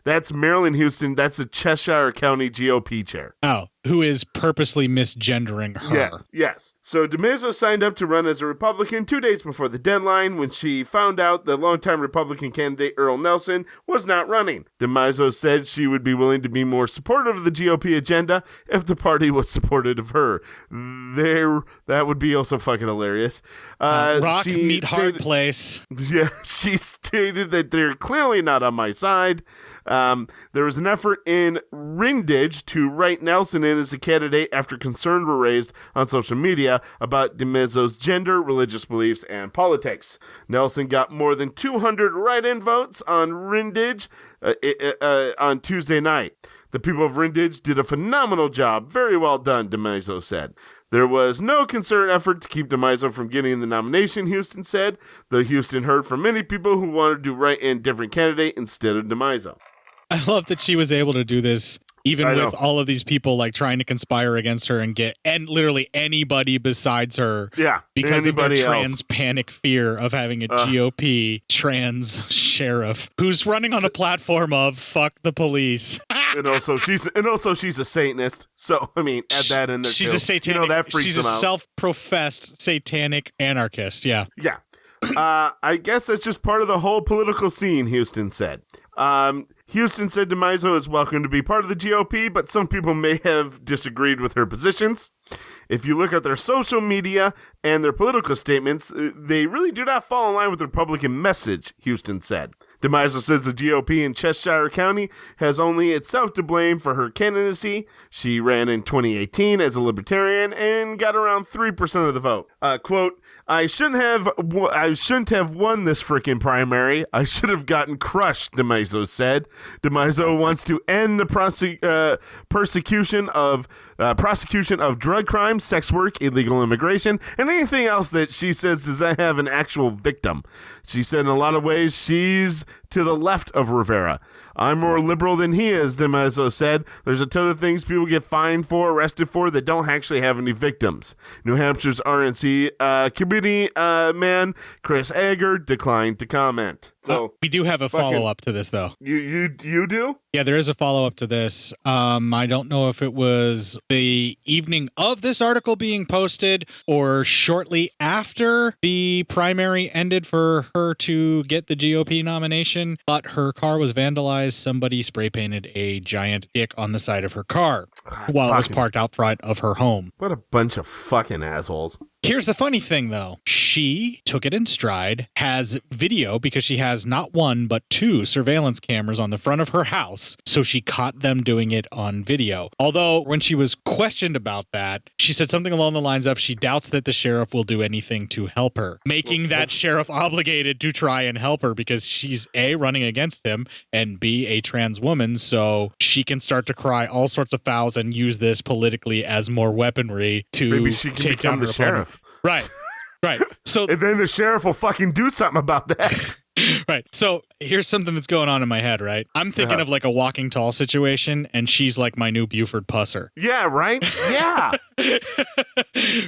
that's Marilyn Houston. That's a Cheshire County GOP chair. Oh, who is purposely misgendering her. Yeah, yes. So DiMaio signed up to run as a Republican 2 days before the deadline when she found out the longtime Republican candidate Earl Nelson was not running. DiMaio said she would be willing to be more supportive of the GOP agenda if the party was supportive of her. That would be also fucking hilarious. Rock meet hard place. Yeah, she stated that they're clearly not on my side. There was an effort in Rindage to write Nelson in as a candidate after concerns were raised on social media about DiMaio's gender, religious beliefs, and politics. Nelson got more than 200 write-in votes on Rindage on Tuesday night. The people of Rindage did a phenomenal job. Very well done, DiMaio said. There was no concerted effort to keep DiMaio from getting the nomination, Houston said, though Houston heard from many people who wanted to write in a different candidate instead of DiMaio. I love that she was able to do this even with all of these people like trying to conspire against her and get literally anybody besides her. Yeah, because of their trans panic fear of having a GOP trans sheriff who's running on a platform of fuck the police. And also she's a Satanist. So I mean, add that in there. She's a satanic. That freaks she's a them out. Self-professed satanic anarchist. Yeah. Yeah. I guess that's just part of the whole political scene, Houston said. Houston said DiMaio is welcome to be part of the GOP, but some people may have disagreed with her positions. If you look at their social media and their political statements, they really do not fall in line with the Republican message, Houston said. DiMaio says the GOP in Cheshire County has only itself to blame for her candidacy. She ran in 2018 as a libertarian and got around 3% of the vote. Quote, I shouldn't have won this freaking primary. I should have gotten crushed, DiMaio said. DiMaio wants to end the prosecution of drug crimes, sex work, illegal immigration, and anything else that she says does not have an actual victim. She said in a lot of ways she's to the left of Rivera. I'm more liberal than he is, DiMaio said. There's a ton of things people get fined for, arrested for, that don't actually have any victims. New Hampshire's RNC committee man, Chris Agger, declined to comment. So we do have a follow-up to this, though. You do? Yeah, there is a follow-up to this. I don't know if it was the evening of this article being posted or shortly after the primary ended for her to get the GOP nomination, but her car was vandalized. Somebody spray painted a giant dick on the side of her car while it was parked out front of her home. What a bunch of fucking assholes. Here's the funny thing, though. She took it in stride, has video because she has not one, but 2 surveillance cameras on the front of her house. So she caught them doing it on video. Although when she was questioned about that, she said something along the lines of she doubts that the sheriff will do anything to help her, making that sheriff obligated to try and help her because she's A, running against him, and B, a trans woman. So she can start to cry all sorts of fouls and use this politically as more weaponry to maybe she can take become down the her sheriff. Right. So and then the sheriff will fucking do something about that. Right. So Here's something that's going on in my head, right? I'm thinking of like a Walking Tall situation, and she's like my new Buford Pusser. Yeah, right? Yeah.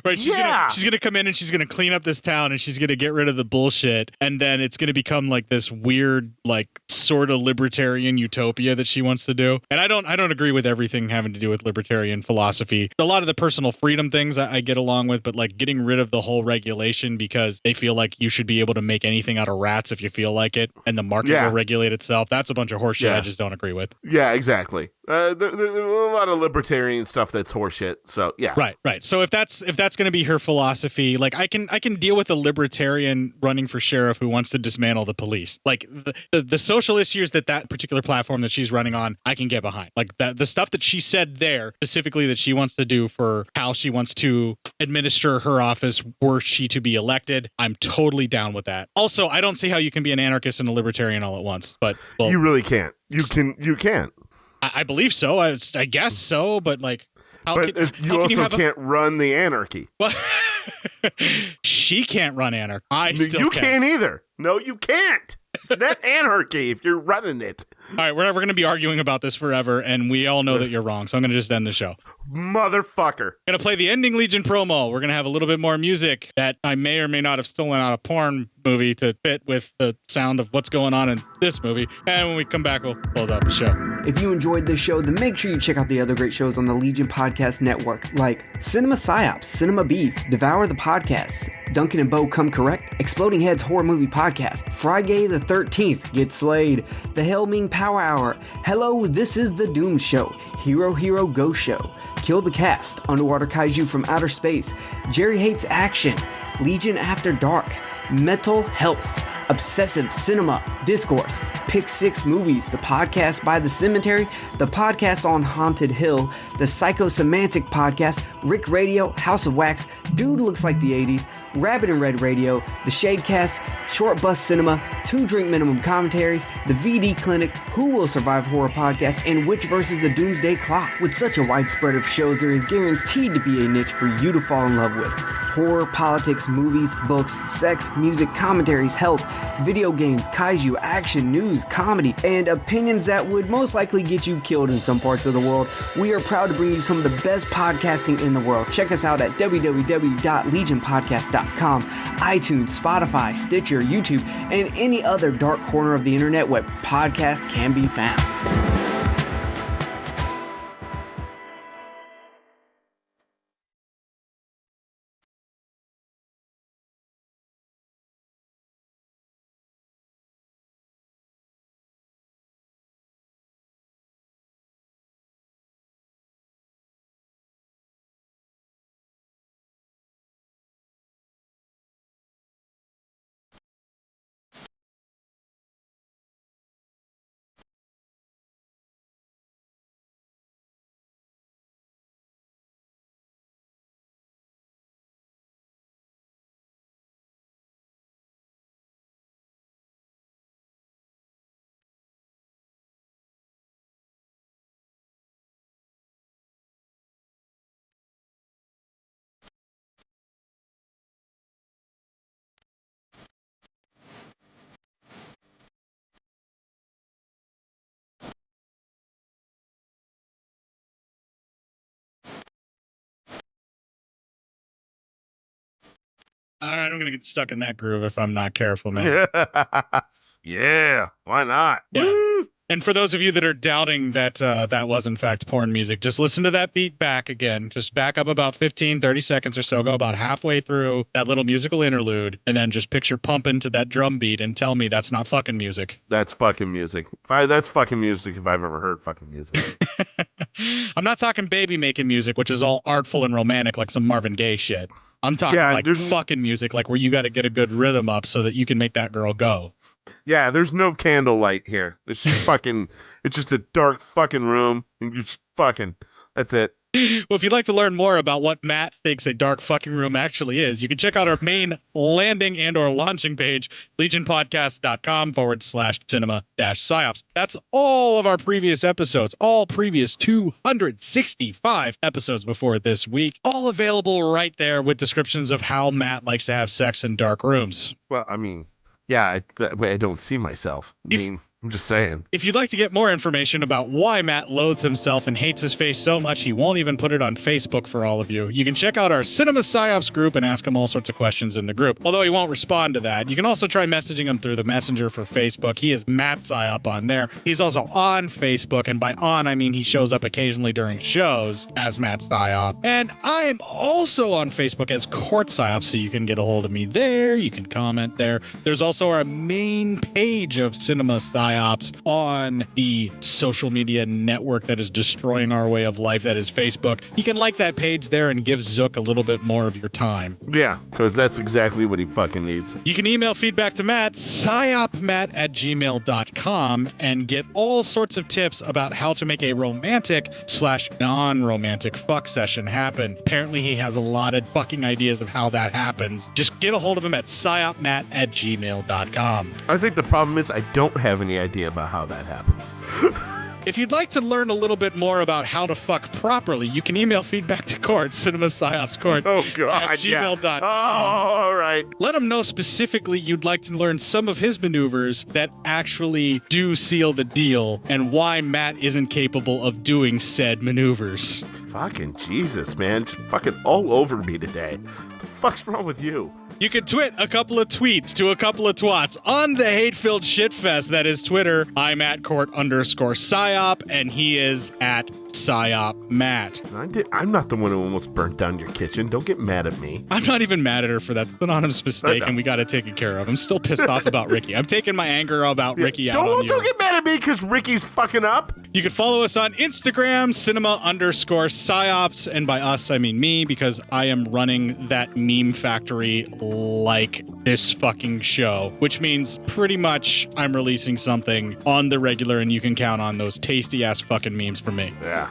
Right, she's gonna come in and she's gonna clean up this town and she's gonna get rid of the bullshit, and then it's gonna become like this weird, like sort of libertarian utopia that she wants to do. And I don't agree with everything having to do with libertarian philosophy. A lot of the personal freedom things I get along with, but like getting rid of the whole regulation because they feel like you should be able to make anything out of rats if you feel like it, and the market will regulate itself. That's a bunch of horseshit I just don't agree with. Yeah, exactly. There's a lot of libertarian stuff that's horseshit. So yeah. Right. So if that's going to be her philosophy, like I can deal with a libertarian running for sheriff who wants to dismantle the police. Like the social issues that particular platform that she's running on, I can get behind. Like the stuff that she said there specifically that she wants to do for how she wants to administer her office were she to be elected, I'm totally down with that. Also, I don't see how you can be an anarchist and a libertarian all at once. But you really can't. You can't. I believe so. I guess so. But like, you also can't run the anarchy. Well, she can't run anarchy. You can't either. No, you can't. It's not anarchy if you're running it. All right, we're going to be arguing about this forever, and we all know that you're wrong, so I'm going to just end the show. Motherfucker. Going to play the ending Legion promo. We're going to have a little bit more music that I may or may not have stolen out of porn movie to fit with the sound of what's going on in this movie. And when we come back, we'll close out the show. If you enjoyed this show, then make sure you check out the other great shows on the Legion Podcast Network, like Cinema Psyops, Cinema Beef, Devour the Podcast, Duncan and Bo Come Correct, Exploding Heads Horror Movie Podcast, Friday the 13th, Get Slayed, The Helming Power Hour, Hello, This is the Doom Show, Hero Go Show, Kill the Cast, Underwater Kaiju from Outer Space, Jerry Hates Action, Legion After Dark, Mental Health, Obsessive Cinema, Discourse, Pick Six Movies, the podcast by The Cemetery, the podcast on Haunted Hill, the Psychosemantic Podcast, Rick Radio, House of Wax, Dude Looks Like the 80s, Rabbit and Red Radio, the Shadecast, Short Bus Cinema, Two Drink Minimum Commentaries, the VD Clinic, Who Will Survive Horror Podcast, and Witch vs. the Doomsday Clock. With such a wide spread of shows, there is guaranteed to be a niche for you to fall in love with. Horror, politics, movies, books, sex, music, commentaries, health, video games, kaiju, action, news, comedy, and opinions that would most likely get you killed in some parts of the world. We are proud to bring you some of the best podcasting in the world. Check us out at www.legionpodcast.com, iTunes, Spotify, Stitcher, YouTube, and any other dark corner of the internet where podcasts can be found. All right, I'm going to get stuck in that groove if I'm not careful, man. Yeah, why not? Yeah. Woo! And for those of you that are doubting that that was in fact porn music, just listen to that beat back again. Just back up about 15, 30 seconds or so, go about halfway through that little musical interlude, and then just picture pumping to that drum beat and tell me that's not fucking music. That's fucking music. That's fucking music if I've ever heard fucking music. I'm not talking baby making music, which is all artful and romantic like some Marvin Gaye shit. I'm talking like fucking music, like where you got to get a good rhythm up so that you can make that girl go. Yeah, there's no candlelight here. It's just fucking, it's just a dark fucking room. And you're just fucking, that's it. Well, if you'd like to learn more about what Matt thinks a dark fucking room actually is, you can check out our main landing and or launching page, legionpodcast.com/cinema-psyops. That's all of our previous episodes, all previous 265 episodes before this week, all available right there with descriptions of how Matt likes to have sex in dark rooms. Well, I mean, Yeah, I don't see myself. I'm just saying. If you'd like to get more information about why Matt loathes himself and hates his face so much he won't even put it on Facebook for all of you, you can check out our Cinema PsyOps group and ask him all sorts of questions in the group. Although he won't respond to that, you can also try messaging him through the messenger for Facebook. He is Matt PsyOp on there. He's also on Facebook, and by on, I mean he shows up occasionally during shows as Matt PsyOp. And I'm also on Facebook as Cort PsyOps, so you can get a hold of me there. You can comment there. There's also our main page of Cinema PsyOps on the social media network that is destroying our way of life, that is Facebook. You can like that page there and give Zook a little bit more of your time. Yeah, because that's exactly what he fucking needs. You can email feedback to Matt, psyopmatt@gmail.com, and get all sorts of tips about how to make a romantic/non-romantic fuck session happen. Apparently he has a lot of fucking ideas of how that happens. Just get a hold of him at psyopmatt@gmail.com. I think the problem is I don't have any idea about how that happens. If you'd like to learn a little bit more about how to fuck properly, you can email feedback to Cort, cinemapsyopscort at gmail.com. Oh, all right. Let him know specifically you'd like to learn some of his maneuvers that actually do seal the deal and why Matt isn't capable of doing said maneuvers. Fucking Jesus, man. Just fucking all over me today. What the fuck's wrong with you? You can twit a couple of tweets to a couple of twats on the hate-filled shitfest that is Twitter. I'm at Cort_psyop, and he is at psyopmatt. I'm not the one who almost burnt down your kitchen. Don't get mad at me. I'm not even mad at her for that. It's an honest mistake, and we got to take it care of. I'm still pissed off about Ricky. I'm taking my anger about Ricky out on you. Don't get mad at me because Ricky's fucking up. You can follow us on Instagram, cinema_psyops, and by us, I mean me, because I am running that meme factory like this fucking show, which means pretty much I'm releasing something on the regular, and you can count on those tasty-ass fucking memes from me. Yeah.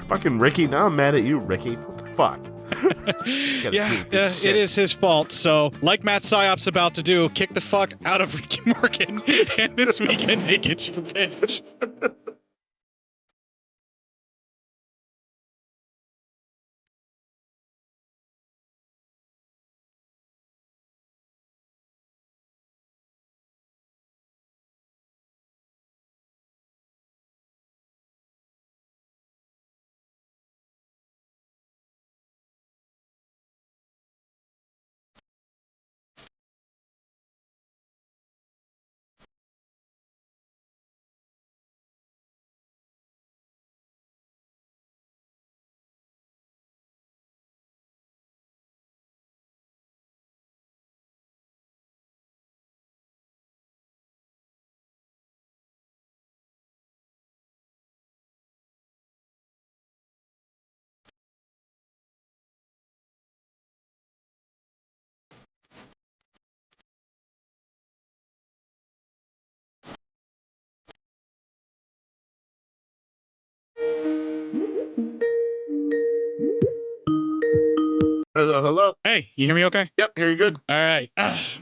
Fucking Ricky. Now I'm mad at you, Ricky. What the fuck? It is his fault. So, like Matt PsyOp's about to do, kick the fuck out of Ricky Morgan, and this weekend they get you a bitch. Hello? Hey, you hear me okay? Yep, hear you good. All right.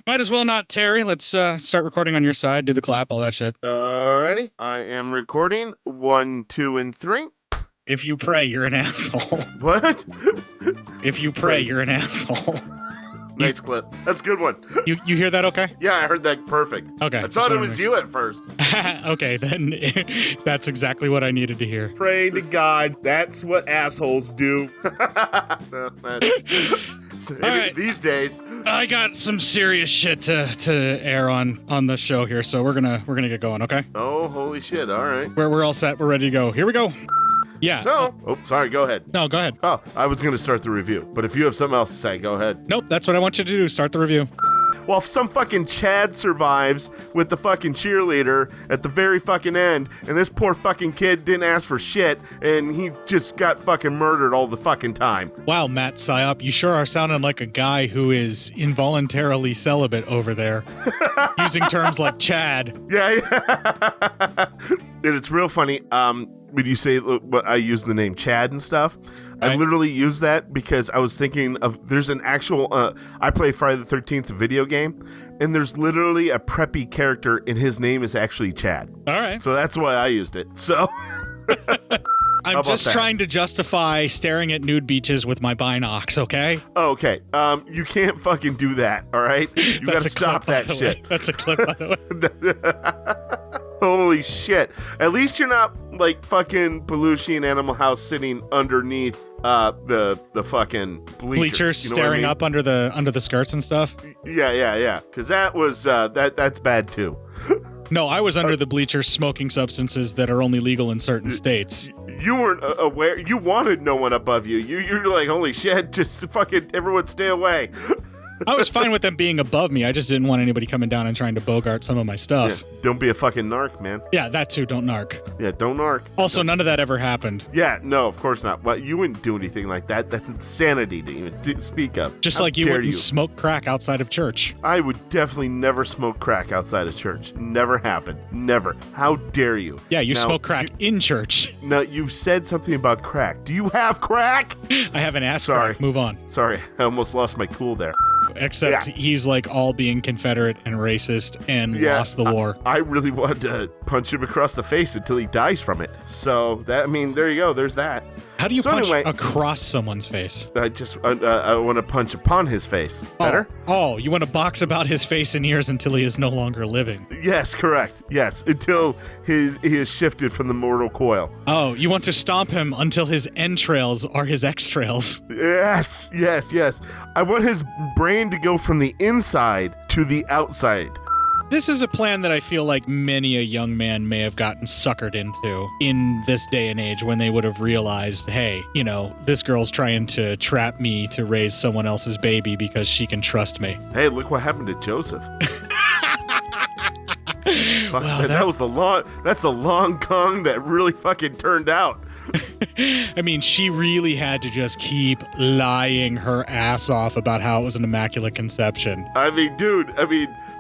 Might as well not, Terry. Let's start recording on your side, do the clap, all that shit. Alrighty. I am recording. 1, 2, and 3. If you pray, you're an asshole. What? If you pray, you're an asshole. Nice clip. That's a good one. You hear that okay? Yeah, I heard that perfect. Okay. I thought it was you at first. Okay, then that's exactly what I needed to hear. Pray to God. That's what assholes do. Right. These days. I got some serious shit to air on the show here, so we're gonna get going, okay? Oh, holy shit. All right. We're all set. We're ready to go. Here we go. Yeah. So, sorry, go ahead. No, go ahead. Oh, I was going to start the review, but if you have something else to say, go ahead. Nope, that's what I want you to do. Start the review. Well, if some fucking Chad survives with the fucking cheerleader at the very fucking end, and this poor fucking kid didn't ask for shit, and he just got fucking murdered all the fucking time. Wow, Matt PsyOp, you sure are sounding like a guy who is involuntarily celibate over there, using terms like Chad. Yeah. And it's real funny. When you say what I use the name Chad and stuff, I literally use that because I was thinking of there's an actual I play Friday the 13th video game, and there's literally a preppy character and his name is actually Chad. All right. So that's why I used it. So I'm just trying to justify staring at nude beaches with my binocs, okay? Okay. You can't fucking do that, all right? You gotta stop that shit. That's a clip, by the way. Holy shit. At least you're not like fucking Belushi in Animal House sitting underneath the fucking bleachers. You know staring up under the skirts and stuff. Yeah. Because that was that's bad too. No, I was under the bleachers smoking substances that are only legal in certain states. You weren't aware. You wanted no one above you. You're like, holy shit, just fucking everyone stay away. I was fine with them being above me. I just didn't want anybody coming down and trying to bogart some of my stuff. Yeah, don't be a fucking narc, man. Yeah, that too. Don't narc. Yeah, don't narc. Also, none of that ever happened. Yeah, no, of course not. Well, you wouldn't do anything like that. That's insanity to even speak of. Just How like you dare wouldn't smoke crack outside of church. I would definitely never smoke crack outside of church. Never happened. Never. How dare you? Yeah, you smoke crack in church. No, you said something about crack. Do you have crack? I haven't asked. Sorry. Crack. Move on. Sorry, I almost lost my cool there. Except he's like all being Confederate and racist and lost the war. I really wanted to punch him across the face until he dies from it. So that, I mean, there you go. There's that. How do you punch across someone's face? I want to punch upon his face. Better? Oh, you want to box about his face and ears until he is no longer living. Yes, correct. Yes, until he is shifted from the mortal coil. Oh, you want to stomp him until his entrails are his extrails. Yes. I want his brain to go from the inside to the outside. This is a plan that I feel like many a young man may have gotten suckered into in this day and age when they would have realized, hey, you know, this girl's trying to trap me to raise someone else's baby because she can trust me. Hey, look what happened to Joseph. Wow, that's a long Kong that really fucking turned out. I mean, she really had to just keep lying her ass off about how it was an immaculate conception. I mean, dude,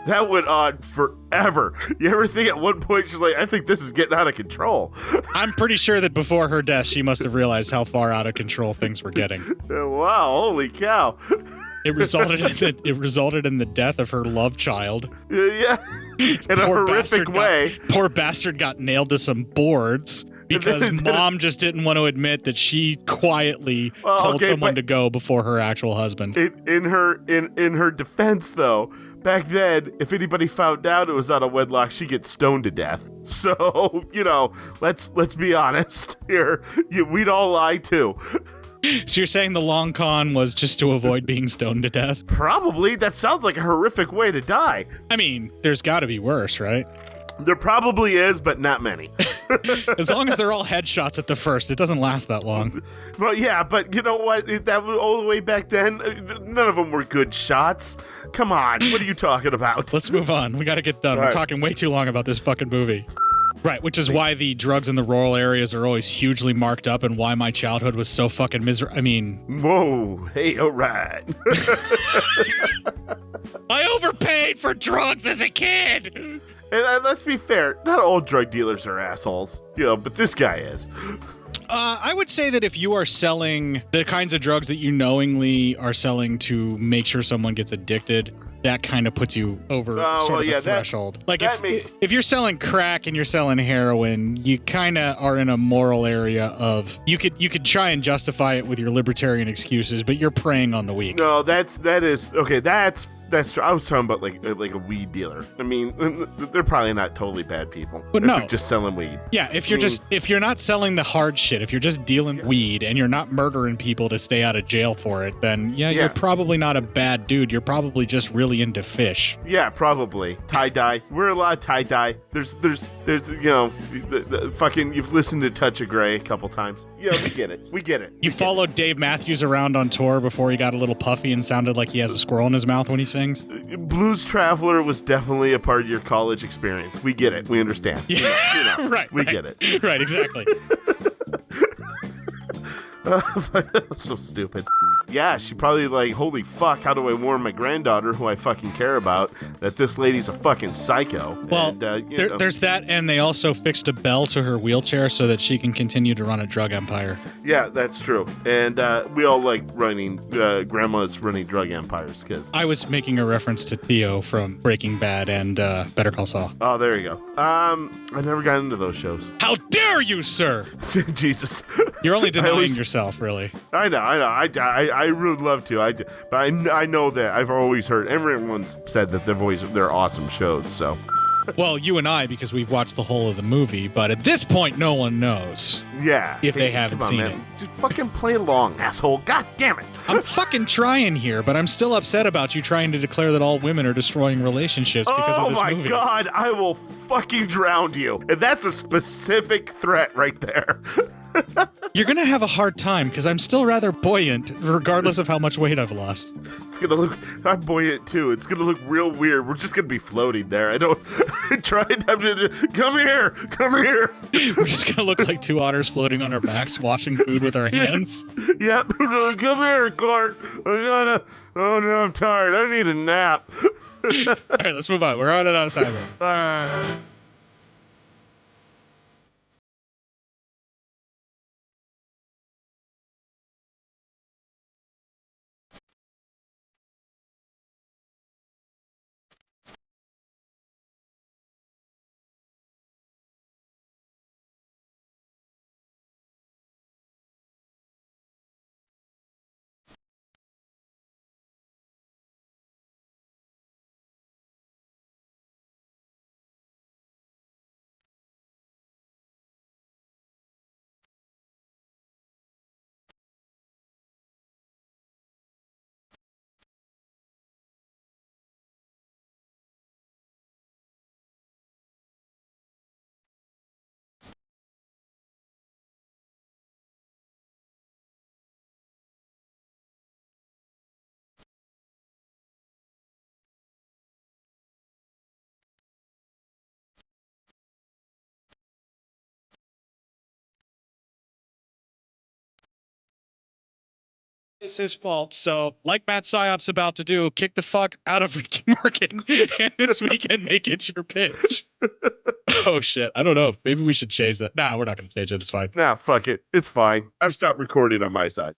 that went on forever. You ever think at one point she's like, I think this is getting out of control? I'm pretty sure that before her death, she must have realized how far out of control things were getting. Wow, holy cow. It resulted in the death of her love child. Yeah, in a horrific way. Poor bastard got nailed to some boards because mom just didn't want to admit that she quietly told someone to go before her actual husband. In her defense, though, back then, if anybody found out it was out of wedlock, she gets stoned to death. So, you know, let's be honest here. We'd all lie too. So you're saying the long con was just to avoid being stoned to death? Probably. That sounds like a horrific way to die. I mean, there's got to be worse, right? There probably is, but not many. As long as they're all headshots at the first, it doesn't last that long. Well, yeah, but you know what? That was all the way back then. None of them were good shots. Come on. What are you talking about? Let's move on. We got to get done. We're talking way too long about this fucking movie. Right, which is why the drugs in the rural areas are always hugely marked up and why my childhood was so fucking miserable. I mean... Whoa, hey, all right. I overpaid for drugs as a kid! And let's be fair, not all drug dealers are assholes, you know, but this guy is. I would say that if you are selling the kinds of drugs that you knowingly are selling to make sure someone gets addicted, that kind of puts you over the threshold. Like if you're selling crack and you're selling heroin, you kind of are in a moral area of you could try and justify it with your libertarian excuses, but you're preying on the weak. No, that's true. I was talking about like a weed dealer. I mean, they're probably not totally bad people. But no, they're just selling weed. Yeah, if you're not selling the hard shit, if you're just dealing weed and you're not murdering people to stay out of jail for it, then you're probably not a bad dude. You're probably just really into fish. Yeah, probably. Tie-dye. We're a lot of tie-dye. There's you know, the fucking, you've listened to Touch of Grey a couple times. Yeah, we get it. You followed Dave Matthews around on tour before he got a little puffy and sounded like he has a squirrel in his mouth when he sings? Blues Traveler was definitely a part of your college experience. We get it. We understand. Yeah. You know, right. We get it. Right, exactly. So stupid. Yeah, she probably like, holy fuck, how do I warn my granddaughter, who I fucking care about, that this lady's a fucking psycho? Well, and, there's that, and they also fixed a bell to her wheelchair so that she can continue to run a drug empire. Yeah, that's true. And we all like running, grandmas running drug empires, because... I was making a reference to Theo from Breaking Bad and Better Call Saul. Oh, there you go. I never got into those shows. How dare you, sir? Jesus. You're only denying yourself, really. I know. I really love to. But I know that I've always heard, everyone's said that they're awesome shows, so... Well, you and I, because we've watched the whole of the movie, but at this point, no one knows. Yeah. If they haven't seen it. Just fucking play along, asshole. God damn it. I'm fucking trying here, but I'm still upset about you trying to declare that all women are destroying relationships because of this movie. Oh my God, I will fucking drown you. And that's a specific threat right there. You're going to have a hard time because I'm still rather buoyant, regardless of how much weight I've lost. It's going to look... I'm buoyant, too. It's going to look real weird. We're just going to be floating there. I don't... Come here! Come here! We're just going to look like two otters floating on our backs, washing food with our hands. Yep. Come here, Cort. Oh, no, I'm tired. I need a nap. All right, let's move on. We're running out of time. All right. It's his fault, so like Matt Psyop's about to do, kick the fuck out of Ricky Morgan and this weekend make it your pitch. Oh shit, I don't know. Maybe we should change that. Nah, we're not going to change it. It's fine. Nah, fuck it. It's fine. I've stopped recording on my side.